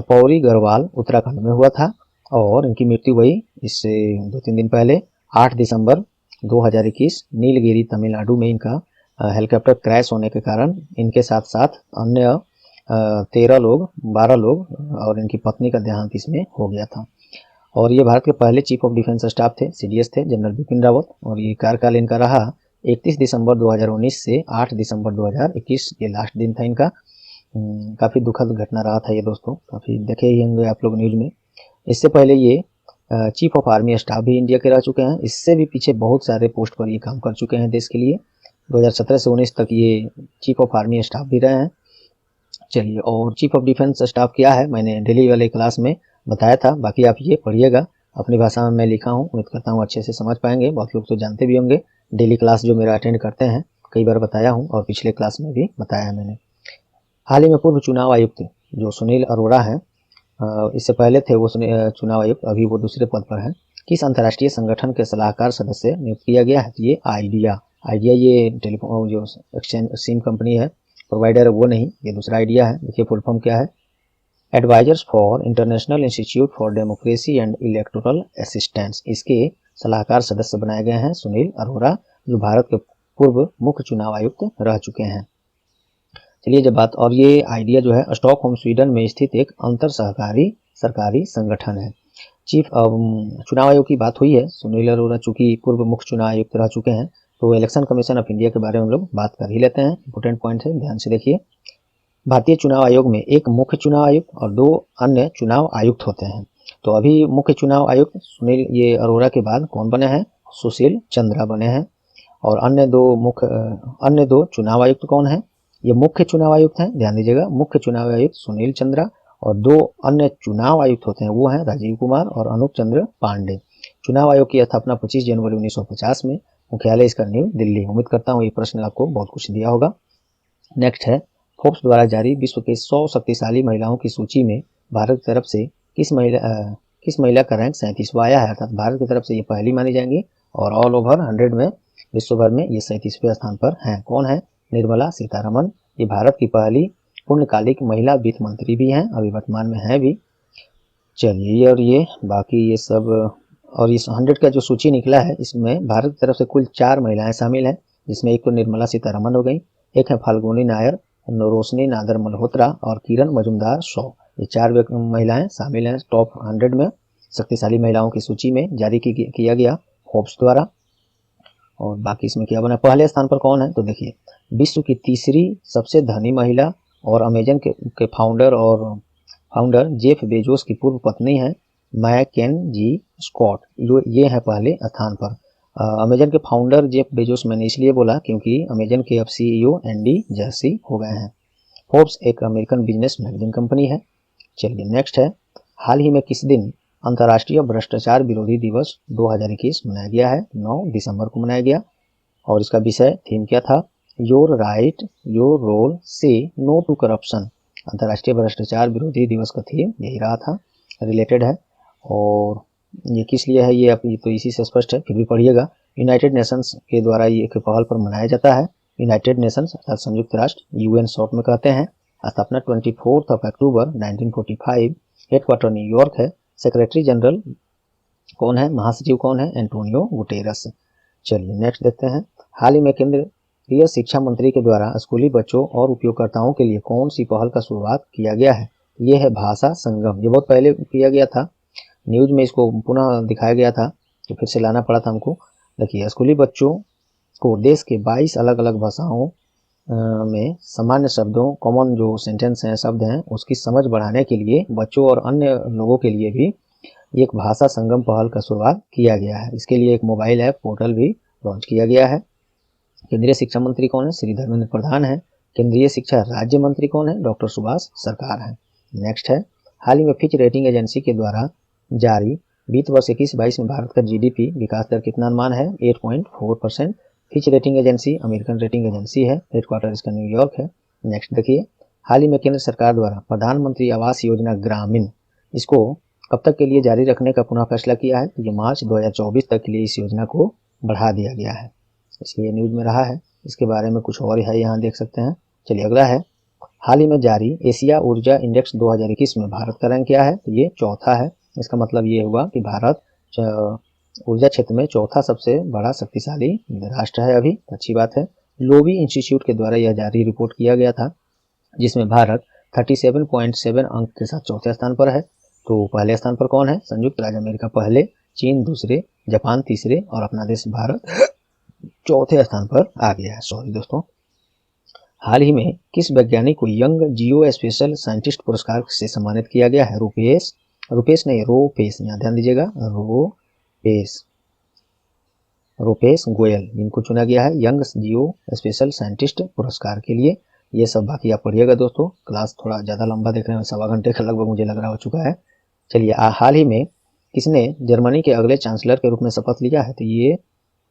पौड़ी गढ़वाल उत्तराखंड में हुआ था और इनकी मृत्यु हुई इससे 2-3 दिन पहले 8 दिसंबर 2021 नीलगिरी तमिलनाडु में इनका हेलीकॉप्टर क्रैश होने के कारण इनके साथ साथ अन्य 12 लोग और इनकी पत्नी का देहांत इसमें हो गया था। और ये भारत के पहले चीफ ऑफ डिफेंस स्टाफ थे, CDS थे, जनरल बिपिन रावत। और ये कार्यकाल इनका रहा 31 दिसंबर 2019 से 8 दिसंबर 2021, ये लास्ट दिन था इनका। काफ़ी दुखद घटना रहा था ये दोस्तों, काफ़ी देखे ही होंगे आप लोग न्यूज़ में। इससे पहले ये चीफ ऑफ आर्मी स्टाफ भी इंडिया के रह चुके हैं, इससे भी पीछे बहुत सारे पोस्ट पर ये काम कर चुके हैं देश के लिए। 2017 से 19 तक ये चीफ ऑफ आर्मी स्टाफ भी रहे हैं। चलिए, और चीफ ऑफ डिफेंस स्टाफ क्या है मैंने डेली वाले क्लास में बताया था, बाकी आप ये पढ़िएगा, अपनी भाषा में मैं लिखा हूँ, उम्मीद करता हूँ अच्छे से समझ पाएंगे। बहुत लोग तो जानते भी होंगे, डेली क्लास जो मेरा अटेंड करते हैं, कई बार बताया हूँ और पिछले क्लास में भी बताया है मैंने। हाल ही में पूर्व चुनाव आयुक्त जो सुनील अरोड़ा हैं, इससे पहले थे वो चुनाव आयुक्त, अभी वो दूसरे पद पर हैं, किस अंतर्राष्ट्रीय संगठन के सलाहकार सदस्य नियुक्त किया गया है? तो ये आइडिया ये टेलीफोन जो एक्सचेंज सिम कंपनी है, प्रोवाइडर वो नहीं, ये दूसरा आइडिया है। देखिए फुल फॉर्म क्या है, advisers for international institute for democracy and electoral assistance. इसके सलाहकार सदस्य बनाए गए हैं सुनील अरोड़ा, जो भारत के पूर्व मुख्य चुनाव आयुक्त रह चुके हैं। चलिए जब बात, और ये आइडिया जो है स्टॉकहोम स्वीडन में स्थित एक अंतर सहकारी सरकारी संगठन है। चीफ चुनाव आयोग की बात हुई है, सुनील अरोड़ा चूंकि पूर्व मुख्य चुनाव आयुक्त रह चुके हैं, तो इलेक्शन कमीशन ऑफ इंडिया के बारे में हम लोग बात कर ही लेते हैं। इंपोर्टेंट पॉइंट है, ध्यान से देखिए। भारतीय चुनाव आयोग में एक मुख्य चुनाव आयुक्त और 2 अन्य चुनाव आयुक्त होते हैं। तो अभी मुख्य चुनाव आयुक्त सुनील ये अरोड़ा के बाद कौन बने हैं? सुशील चंद्रा बने हैं। और अन्य दो चुनाव आयुक्त कौन है? ये मुख्य चुनाव आयुक्त हैं, ध्यान दीजिएगा, मुख्य चुनाव आयुक्त सुनील चंद्रा और 2 अन्य चुनाव आयुक्त होते हैं, वो हैं राजीव कुमार और अनूप चंद्र पांडे। चुनाव आयोग की स्थापना 25 जनवरी 1950 में, मुख्यालय इसका न्यू दिल्ली। उम्मीद करता हूँ ये प्रश्न आपको बहुत कुछ दिया होगा। नेक्स्ट है, फोर्ब्स द्वारा जारी विश्व के 100 शक्तिशाली महिलाओं की सूची में भारत की तरफ से किस महिला का रैंक 37वां आया है, अर्थात भारत की तरफ से ये पहली मानी जाएंगी और ऑल ओवर 100 में विश्व भर में ये 37वें स्थान पर हैं। कौन है? निर्मला सीतारमन। ये भारत की पहली पूर्णकालिक महिला वित्त मंत्री भी हैं, अभी वर्तमान में हैं भी। चलिए, और ये बाकी ये सब, और इस 100 का जो सूची निकला है इसमें भारत की तरफ से कुल 4 महिलाएं शामिल हैं, जिसमें एक तो निर्मला सीतारमन हो गई, एक है फाल्गुनी नायर, रोशनी नादर मल्होत्रा और किरण मजुमदार शॉ। ये 4 महिलाएं शामिल हैं टॉप 100 में, शक्तिशाली महिलाओं की सूची में जारी किया गया फोर्ब्स द्वारा। और बाकी इसमें क्या बना, पहले स्थान पर कौन है? तो देखिए, विश्व की तीसरी सबसे धनी महिला और अमेजन के फाउंडर जेफ बेजोस की पूर्व पत्नी है मैकेंजी स्कॉट, ये है पहले स्थान पर। अमेजन के फाउंडर जेफ बेजोस मैंने इसलिए बोला क्योंकि अमेजन के अब CEO एंडी जर्सी हो गए हैं। फोर्ब्स एक अमेरिकन बिजनेस मैगजीन कंपनी है। चलिए, नेक्स्ट है, हाल ही में किस दिन अंतर्राष्ट्रीय भ्रष्टाचार विरोधी दिवस 2021 मनाया गया है? 9 दिसंबर को मनाया गया। और इसका विषय थीम क्या था? योर राइट योर रोल से नो टू करप्शन। अंतर्राष्ट्रीय भ्रष्टाचार विरोधी दिवस का थीम यही रहा था, रिलेटेड है। और ये किस लिए है, ये तो इसी से स्पष्ट है, फिर भी पढ़िएगा। यूनाइटेड नेशंस के द्वारा ये एक पहल पर मनाया जाता है। यूनाइटेड नेशंस अर्थात संयुक्त राष्ट्र, UN शॉर्ट में कहते हैं। स्थापना 24 अक्टूबर 1945, हेडक्वार्टर न्यूयॉर्क है। सेक्रेटरी जनरल कौन है? महासचिव कौन है? Antonio Guterres. चलिए, नेक्स्ट देखते हैं, हाल ही में केंद्रीय शिक्षा मंत्री के द्वारा स्कूली बच्चों और उपयोगकर्ताओं के लिए कौन सी पहल का शुरुआत किया गया है? ये है भाषा संगम। ये बहुत पहले किया गया था, न्यूज में इसको पुनः दिखाया गया था, तो फिर से लाना पड़ा था हमको। देखिए, स्कूली बच्चों को देश के 22 अलग अलग भाषाओं में सामान्य शब्दों, कॉमन जो सेंटेंस हैं, शब्द हैं, उसकी समझ बढ़ाने के लिए बच्चों और अन्य लोगों के लिए भी एक भाषा संगम पहल का शुरुआत किया गया है। इसके लिए एक मोबाइल ऐप पोर्टल भी लॉन्च किया गया है। केंद्रीय शिक्षा मंत्री कौन है? श्री धर्मेंद्र प्रधान है। केंद्रीय शिक्षा राज्य मंत्री कौन है? डॉक्टर सुभाष सरकार है। नेक्स्ट है, हाल ही में फिच रेटिंग एजेंसी के द्वारा जारी वित्त वर्ष 21-22 में भारत का GDP विकास दर कितना अनुमान है? 8.4%। Fitch rating agency American rating agency है, हेडक्वार्टर इसका न्यूयॉर्क है। नेक्स्ट देखिए, हाल ही में केंद्र सरकार द्वारा प्रधानमंत्री आवास योजना ग्रामीण, इसको कब तक के लिए जारी रखने का पुनः फैसला किया है? तो ये मार्च 2024 तक के लिए इस योजना को बढ़ा दिया गया है, इसलिए न्यूज में रहा है। इसके बारे में कुछ और है, यहाँ देख सकते हैं। चलिए, अगला है, हाल ही में जारी एशिया ऊर्जा इंडेक्स 2021 में भारत का रैंक क्या है? तो ये चौथा है। इसका मतलब ये हुआ कि भारत ऊर्जा क्षेत्र में चौथा सबसे बड़ा शक्तिशाली राष्ट्र है अभी, अच्छी बात है। लोवी इंस्टीट्यूट के द्वारा यह जारी रिपोर्ट किया गया था, जिसमें भारत 37.7 अंक के साथ चौथे स्थान पर है। तो पहले स्थान पर कौन है? संयुक्त राज्य अमेरिका पहले, चीन दूसरे, जापान तीसरे और अपना देश भारत चौथे स्थान पर आ गया है। सॉरी दोस्तों, हाल ही में किस वैज्ञानिक को यंग जियो स्पेशल साइंटिस्ट पुरस्कार से सम्मानित किया गया है? रोपेश, यहाँ ध्यान दीजिएगा, रोपेश गोयल, जिनको चुना गया है यंग जियो स्पेशल साइंटिस्ट पुरस्कार के लिए। ये सब बाकी आप पढ़िएगा दोस्तों, क्लास थोड़ा ज़्यादा लंबा देख रहे हैं, 1.25 घंटे का लगभग मुझे लग रहा हो चुका है। चलिए, हाल ही में किसने जर्मनी के अगले चांसलर के रूप में शपथ लिया है? तो ये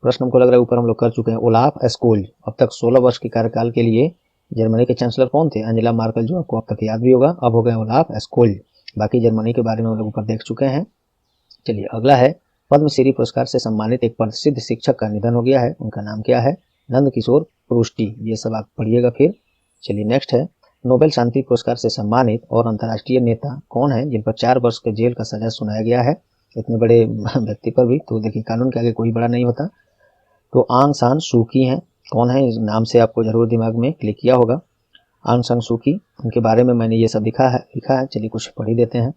प्रश्न हमको लग रहा है ऊपर हम लोग कर चुके हैं। ओलाफ स्कोल्ज, अब तक 16 वर्ष के कार्यकाल के लिए जर्मनी के चांसलर कौन थे? एंजेला मार्केल, जो आपको अब तक याद भी होगा, अब हो गए ओलाफ स्कोल्ज। बाकी जर्मनी के बारे में हम लोग ऊपर देख चुके हैं। चलिए, अगला है, पद्मश्री पुरस्कार से सम्मानित एक प्रसिद्ध शिक्षक का निधन हो गया है, उनका नाम क्या है? नंद किशोर प्रुष्टि। ये सब आप पढ़िएगा फिर। चलिए, नेक्स्ट है, नोबेल शांति पुरस्कार से सम्मानित और अंतर्राष्ट्रीय नेता कौन है जिन पर 4 वर्ष के जेल का सजा सुनाया गया है? इतने बड़े व्यक्ति पर भी तो देखिए, कानून के आगे कोई बड़ा नहीं होता। तो आंग सान सू की हैं। कौन है? इस नाम से आपको जरूर दिमाग में क्लिक किया होगा, आंग सान सू की। उनके बारे में मैंने ये सब लिखा है। चलिए, कुछ पढ़ ही देते हैं।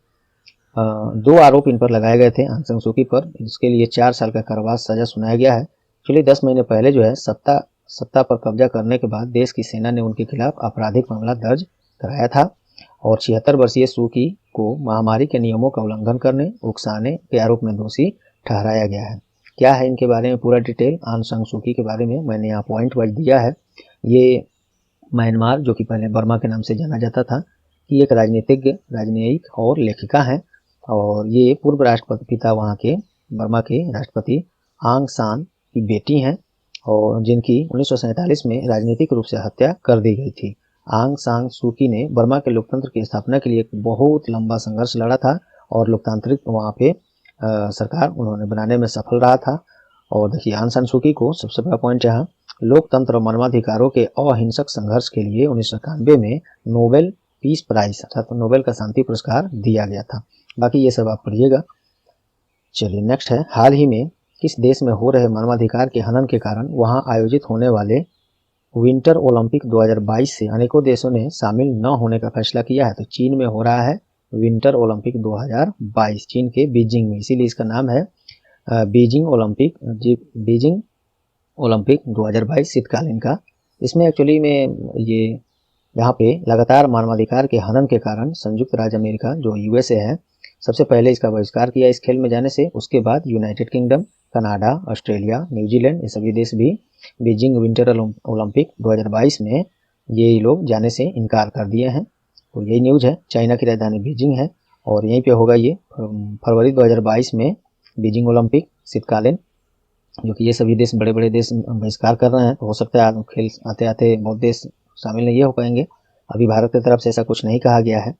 2 आरोप इन पर लगाए गए थे आंग सान सू की पर, इसके लिए 4 साल का कारावास सजा सुनाया गया है। चलिए, 10 महीने पहले जो है सत्ता पर कब्जा करने के बाद देश की सेना ने उनके खिलाफ आपराधिक मामला दर्ज कराया था और 76 वर्षीय सू की को महामारी के नियमों का उल्लंघन करने, उकसाने के आरोप में दोषी ठहराया गया है। क्या है इनके बारे में पूरा डिटेल? आंग सान सू की के बारे में मैंने यहाँ पॉइंट वाइज दिया है। ये म्यांमार, जो कि पहले बर्मा के नाम से जाना जाता था, की एक राजनयिक और लेखिका हैं और ये पूर्व राष्ट्रपिता वहाँ के बर्मा के राष्ट्रपति आंग सान की बेटी हैं और जिनकी 1947 में राजनीतिक रूप से हत्या कर दी गई थी। आंग सान सू की ने बर्मा के लोकतंत्र की स्थापना के लिए एक बहुत लंबा संघर्ष लड़ा था और लोकतांत्रिक वहाँ पे सरकार उन्होंने बनाने में सफल रहा था। और देखिए आंग सान सू की को सबसे बड़ा पॉइंट यहाँ लोकतंत्र और मानवाधिकारों के अहिंसक संघर्ष के लिए 1991 में नोबेल पीस प्राइज अर्थात नोबेल का शांति पुरस्कार दिया गया था। बाकी ये सब आप पढ़िएगा। चलिए नेक्स्ट है, हाल ही में किस देश में हो रहे मानवाधिकार के हनन के कारण वहां आयोजित होने वाले विंटर ओलंपिक 2022 से अनेकों देशों ने शामिल न होने का फैसला किया है। तो चीन में हो रहा है विंटर ओलंपिक 2022, चीन के बीजिंग में, इसीलिए इसका नाम है बीजिंग ओलंपिक 2022 शीतकालीन का। इसमें एक्चुअली में ये यहाँ पे लगातार मानवाधिकार के हनन के कारण संयुक्त राज्य अमेरिका जो यूएसए है सबसे पहले इसका बहिष्कार किया इस खेल में जाने से। उसके बाद United kingdom, Canada, Australia, New Zealand ये सभी देश भी बीजिंग विंटर ओलंपिक 2022 में ये लोग जाने से इनकार कर दिए हैं। तो यही न्यूज़ है। चाइना की राजधानी बीजिंग है और यहीं पे होगा ये फरवरी 2022 में बीजिंग ओलंपिक शीतकालीन, जो कि ये सभी देश बड़े बड़े देश बहिष्कार कर रहे हैं। तो हो सकता है खेल आते आते बहुत देश शामिल नहीं हो पाएंगे। अभी भारत की तरफ से ऐसा कुछ नहीं कहा गया है।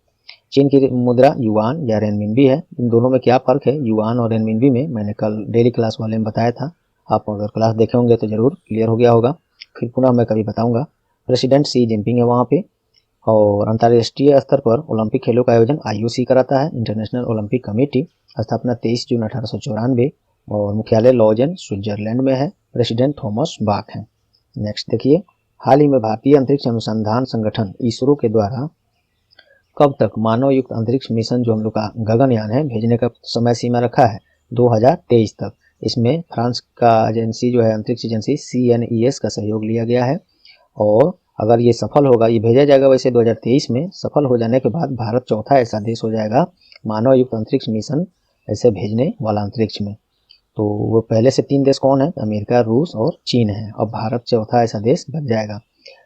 चीन की मुद्रा युआन या रेनमिनबी है। इन दोनों में क्या फ़र्क है युआन और रेनमिनबी में, मैंने कल डेली क्लास वाले में बताया था। आप अगर क्लास देखे होंगे तो ज़रूर क्लियर हो गया होगा, फिर पुनः मैं कभी बताऊंगा। प्रेसिडेंट शी जिनपिंग है वहाँ पे और अंतर्राष्ट्रीय स्तर पर ओलंपिक खेलों का आयोजन IOC कराता है, इंटरनेशनल ओलंपिक कमेटी। स्थापना 23 जून 1894 और मुख्यालय लॉजेन स्विट्जरलैंड में है। प्रेसिडेंट थॉमस बाक हैं। नेक्स्ट देखिए, हाल ही में भारतीय अंतरिक्ष अनुसंधान संगठन इसरो के द्वारा कब तक मानव युक्त अंतरिक्ष मिशन जो हम लोग का गगनयान है भेजने का समय सीमा रखा है 2023 तक। इसमें फ्रांस का एजेंसी जो है अंतरिक्ष एजेंसी CNES का सहयोग लिया गया है और अगर ये सफल होगा, ये भेजा जाएगा वैसे 2023 में। सफल हो जाने के बाद भारत चौथा ऐसा देश हो जाएगा मानव युक्त अंतरिक्ष मिशन ऐसे भेजने वाला अंतरिक्ष में। तो वो पहले से 3 देश कौन है, अमेरिका, रूस और चीन है। अब भारत चौथा ऐसा देश बन जाएगा।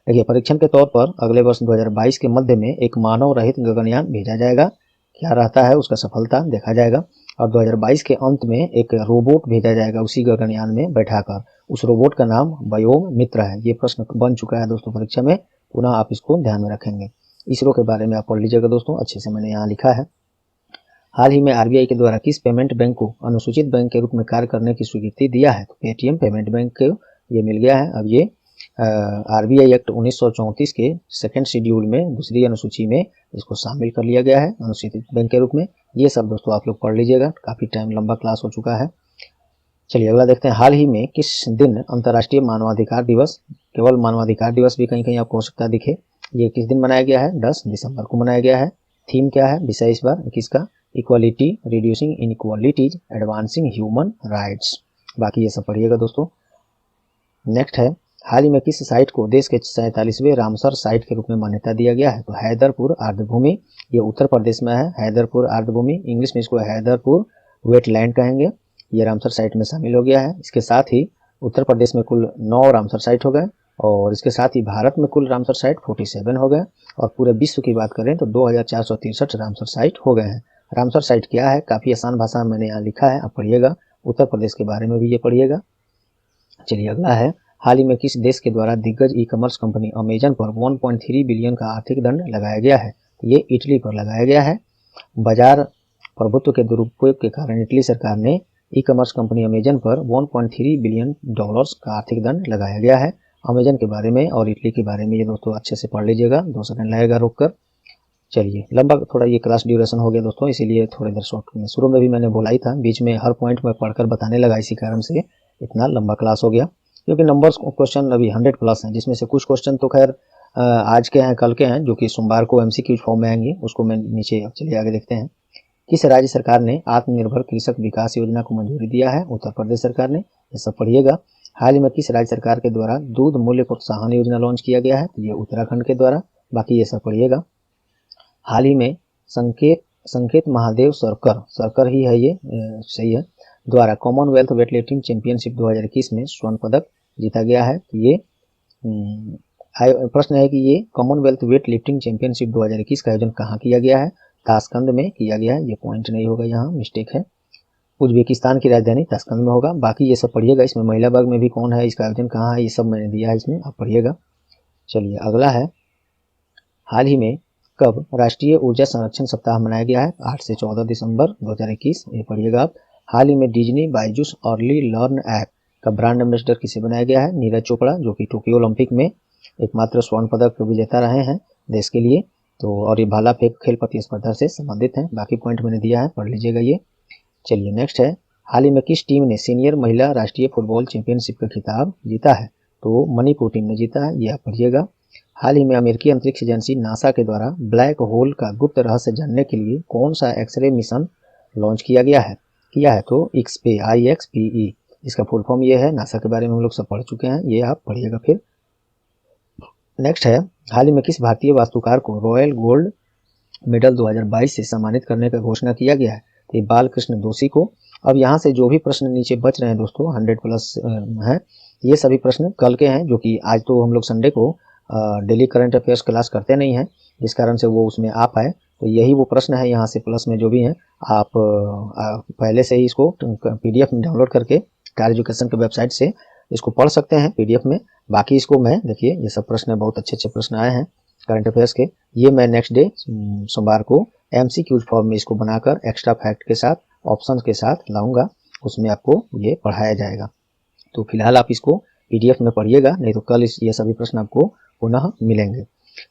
देखिए परीक्षण के तौर पर अगले वर्ष 2022 के मध्य में एक मानव रहित गगनयान भेजा जाएगा। क्या रहता है उसका सफलता देखा जाएगा और 2022 के अंत में एक रोबोट भेजा जाएगा उसी गगनयान में बैठाकर। उस रोबोट का नाम व्योम मित्र है। ये प्रश्न बन चुका है दोस्तों परीक्षा में, पुनः आप इसको ध्यान में रखेंगे। इसरो के बारे में आप पढ़ लीजिएगा दोस्तों, अच्छे से मैंने यहाँ लिखा है। हाल ही में RBI के द्वारा किस पेमेंट बैंक को अनुसूचित बैंक के रूप में कार्य करने की स्वीकृति दिया है? तो पेटीएम पेमेंट बैंक को ये मिल गया है। अब ये RBI एक्ट 1934 के सेकंड शेड्यूल में दूसरी अनुसूची में इसको शामिल कर लिया गया है अनुसूचित बैंक के रूप में। ये सब दोस्तों आप लोग पढ़ लीजिएगा, काफ़ी टाइम लंबा क्लास हो चुका है। चलिए अगला देखते हैं, हाल ही में किस दिन अंतर्राष्ट्रीय मानवाधिकार दिवस, केवल मानवाधिकार दिवस भी कहीं कहीं आपको हो सकता है दिखे, ये किस दिन मनाया गया है? 10 दिसंबर को मनाया गया है। थीम क्या है विषय इस बार किसका? Equality, reducing inequalities, advancing human rights. बाकी ये सब पढ़िएगा दोस्तों। नेक्स्ट है, हाल ही में किस साइट को देश के 47वें रामसर साइट के रूप में मान्यता दिया गया है? तो हैदरपुर आर्द्रभूमि, ये उत्तर प्रदेश में है। हैदरपुर आर्द्रभूमि, इंग्लिश में इसको हैदरपुर वेटलैंड कहेंगे। ये रामसर साइट में शामिल हो गया है। इसके साथ ही उत्तर प्रदेश में कुल 9 रामसर साइट हो गए और इसके साथ ही भारत में कुल रामसर साइट 47 हो गए और पूरे विश्व की बात करें तो 2463 रामसर साइट हो गए हैं। रामसर साइट क्या है? काफ़ी आसान भाषा में मैंने यहाँ लिखा है, आप पढ़िएगा। उत्तर प्रदेश के बारे में भी ये पढ़िएगा। चलिए अगला है, हाल ही में किस देश के द्वारा दिग्गज ई-कॉमर्स कंपनी अमेजन पर 1.3 बिलियन का आर्थिक दंड लगाया गया है? ये इटली पर लगाया गया है। बाजार प्रभुत्व के दुरुपयोग के कारण इटली सरकार ने ई-कॉमर्स कंपनी अमेजन पर 1.3 बिलियन डॉलर्स का आर्थिक दंड लगाया गया है। अमेजन के बारे में और इटली के बारे में ये दोस्तों अच्छे से पढ़ लीजिएगा, 2 सेकंड लगेगा रोक कर। चलिए लंबा थोड़ा ये क्लास ड्यूरेशन हो गया दोस्तों, इसीलिए थोड़ी देर शॉर्ट में शुरू में भी मैंने बोला ही था, बीच में हर पॉइंट में पढ़कर बताने लगा, इसी कारण से इतना लंबा क्लास हो गया। क्योंकि नंबर्स क्वेश्चन अभी 100+ हैं, जिसमें से कुछ क्वेश्चन तो खैर आज के हैं, कल के हैं, जो कि सोमवार को MCQ फॉर्म में आएंगे। उसको मैं नीचे चलिए आगे देखते हैं। किस राज्य सरकार ने आत्मनिर्भर कृषक विकास योजना को मंजूरी दिया है? उत्तर प्रदेश सरकार ने। ये सब पढ़िएगा। हाल ही में किस राज्य सरकार के द्वारा दूध मूल्य प्रोत्साहन योजना लॉन्च किया गया है? तो ये उत्तराखंड के द्वारा। बाकी ये सब पढ़िएगा। हाल ही में संकेत महादेव सरकर ही है, ये सही है, द्वारा कॉमनवेल्थ वेटलिफ्टिंग चैंपियनशिप 2021 में स्वर्ण पदक जीता गया है। तो ये प्रश्न है कि ये कॉमनवेल्थ वेट लिफ्टिंग चैंपियनशिप 2021 का आयोजन कहाँ किया गया है? ताशकंद में किया गया है। ये पॉइंट नहीं होगा, यहाँ मिस्टेक है। उज्बेकिस्तान की राजधानी ताशकंद में होगा। बाकी ये सब पढ़िएगा। इसमें महिला वर्ग में भी कौन है, इसका आयोजन कहाँ है, ये सब मैंने दिया है इसमें, आप पढ़िएगा। चलिए अगला है, हाल ही में कब राष्ट्रीय ऊर्जा संरक्षण सप्ताह मनाया गया है? 8 से 14 दिसंबर 2021, ये पढ़िएगा आप। हाल ही में Disney Byju's early learn app का ब्रांड एम्बेसडर किसे बनाया गया है? नीरज चोपड़ा, जो कि टोक्यो ओलंपिक में एकमात्र स्वर्ण पदक विजेता रहे हैं देश के लिए। तो और ये भाला फेंक खेल प्रतिस्पर्धा से संबंधित हैं। बाकी पॉइंट मैंने दिया है, पढ़ लीजिएगा ये। चलिए नेक्स्ट है, हाल ही में किस टीम ने सीनियर महिला राष्ट्रीय फुटबॉल चैंपियनशिप का खिताब जीता है? तो मणिपुर टीम ने जीता है, ये आप पढ़िएगा। हाल ही में अमेरिकी अंतरिक्ष एजेंसी नासा के द्वारा ब्लैक होल का गुप्त रहस्य जानने के लिए कौन सा एक्सरे मिशन लॉन्च किया है? तो IXPE, IXPE, इसका फुल फॉर्म ये है। नासा के बारे में हम लोग सब पढ़ चुके हैं, ये आप पढ़िएगा फिर। नेक्स्ट है, हाल ही में किस भारतीय वास्तुकार को रॉयल गोल्ड मेडल 2022 से सम्मानित करने का घोषणा किया गया है? तो ये बालकृष्ण दोषी को। अब यहाँ से जो भी प्रश्न नीचे बच रहे हैं दोस्तों 100+ हैं, ये सभी प्रश्न कल के हैं, जो कि आज तो हम लोग संडे को डेली करंट अफेयर्स क्लास करते नहीं हैं, जिस कारण से वो उसमें आ पाए। तो यही वो प्रश्न है, यहाँ से प्लस में जो भी हैं आप पहले से ही इसको PDF में डाउनलोड करके टार एजुकेशन के वेबसाइट से इसको पढ़ सकते हैं PDF में। बाकी इसको मैं देखिए, ये सब प्रश्न बहुत अच्छे प्रश्न आए हैं करंट अफेयर्स के, ये मैं नेक्स्ट डे सोमवार को MCQ फॉर्म में इसको बनाकर एक्स्ट्रा फैक्ट के साथ ऑप्शंस के साथ लाऊंगा, उसमें आपको ये पढ़ाया जाएगा। तो फिलहाल आप इसको PDF में पढ़िएगा, नहीं तो कल ये सभी प्रश्न आपको पुनः मिलेंगे।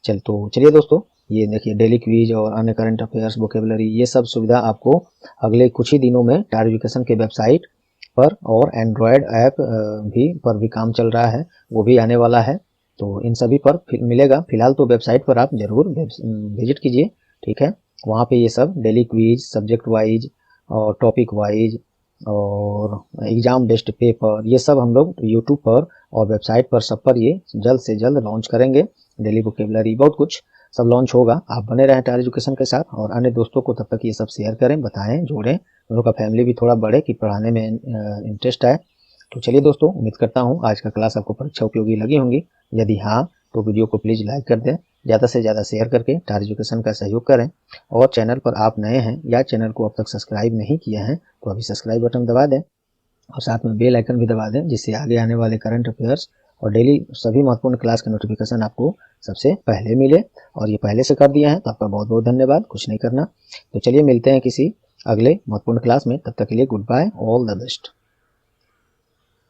चलिए दोस्तों, ये देखिए डेली क्विज और अन्य करंट अफेयर्स, वोकेबलरी, ये सब सुविधा आपको अगले कुछ ही दिनों में टार एजुकेशन के वेबसाइट पर और एंड्रॉयड ऐप भी काम चल रहा है, वो भी आने वाला है। तो इन सभी पर मिलेगा। फिलहाल तो वेबसाइट पर आप जरूर विजिट कीजिए, ठीक है। वहाँ पे ये सब डेली क्विज, सब्जेक्ट वाइज और टॉपिक वाइज और एग्जाम बेस्ड पेपर, ये सब हम लोग यूट्यूब पर और वेबसाइट पर सब पर ये जल्द से जल्द लॉन्च करेंगे। डेली वोकेबलरी, बहुत कुछ सब लॉन्च होगा। आप बने रहें टार एजुकेशन के साथ और अन्य दोस्तों को तब तक ये सब शेयर करें, बताएं, जोड़ें, उन लोगों का फैमिली भी थोड़ा बढ़े कि पढ़ाने में इंटरेस्ट आए। तो चलिए दोस्तों, उम्मीद करता हूँ आज का क्लास आपको परीक्षा उपयोगी लगी होंगी। यदि हाँ, तो वीडियो को प्लीज़ लाइक कर दें, ज़्यादा से ज़्यादा शेयर करके टार एजुकेशन का सहयोग करें। और चैनल पर आप नए हैं या चैनल को अब तक सब्सक्राइब नहीं किया है तो अभी सब्सक्राइब बटन दबा दें और साथ में बेल आइकन भी दबा दें, जिससे आगे आने वाले करंट अफेयर्स और डेली सभी महत्वपूर्ण क्लास का नोटिफिकेशन आपको सबसे पहले मिले। और ये पहले से कर दिया है तो आपका बहुत बहुत धन्यवाद, कुछ नहीं करना। तो चलिए मिलते हैं किसी अगले महत्वपूर्ण क्लास में, तब तक के लिए good bye, all the best.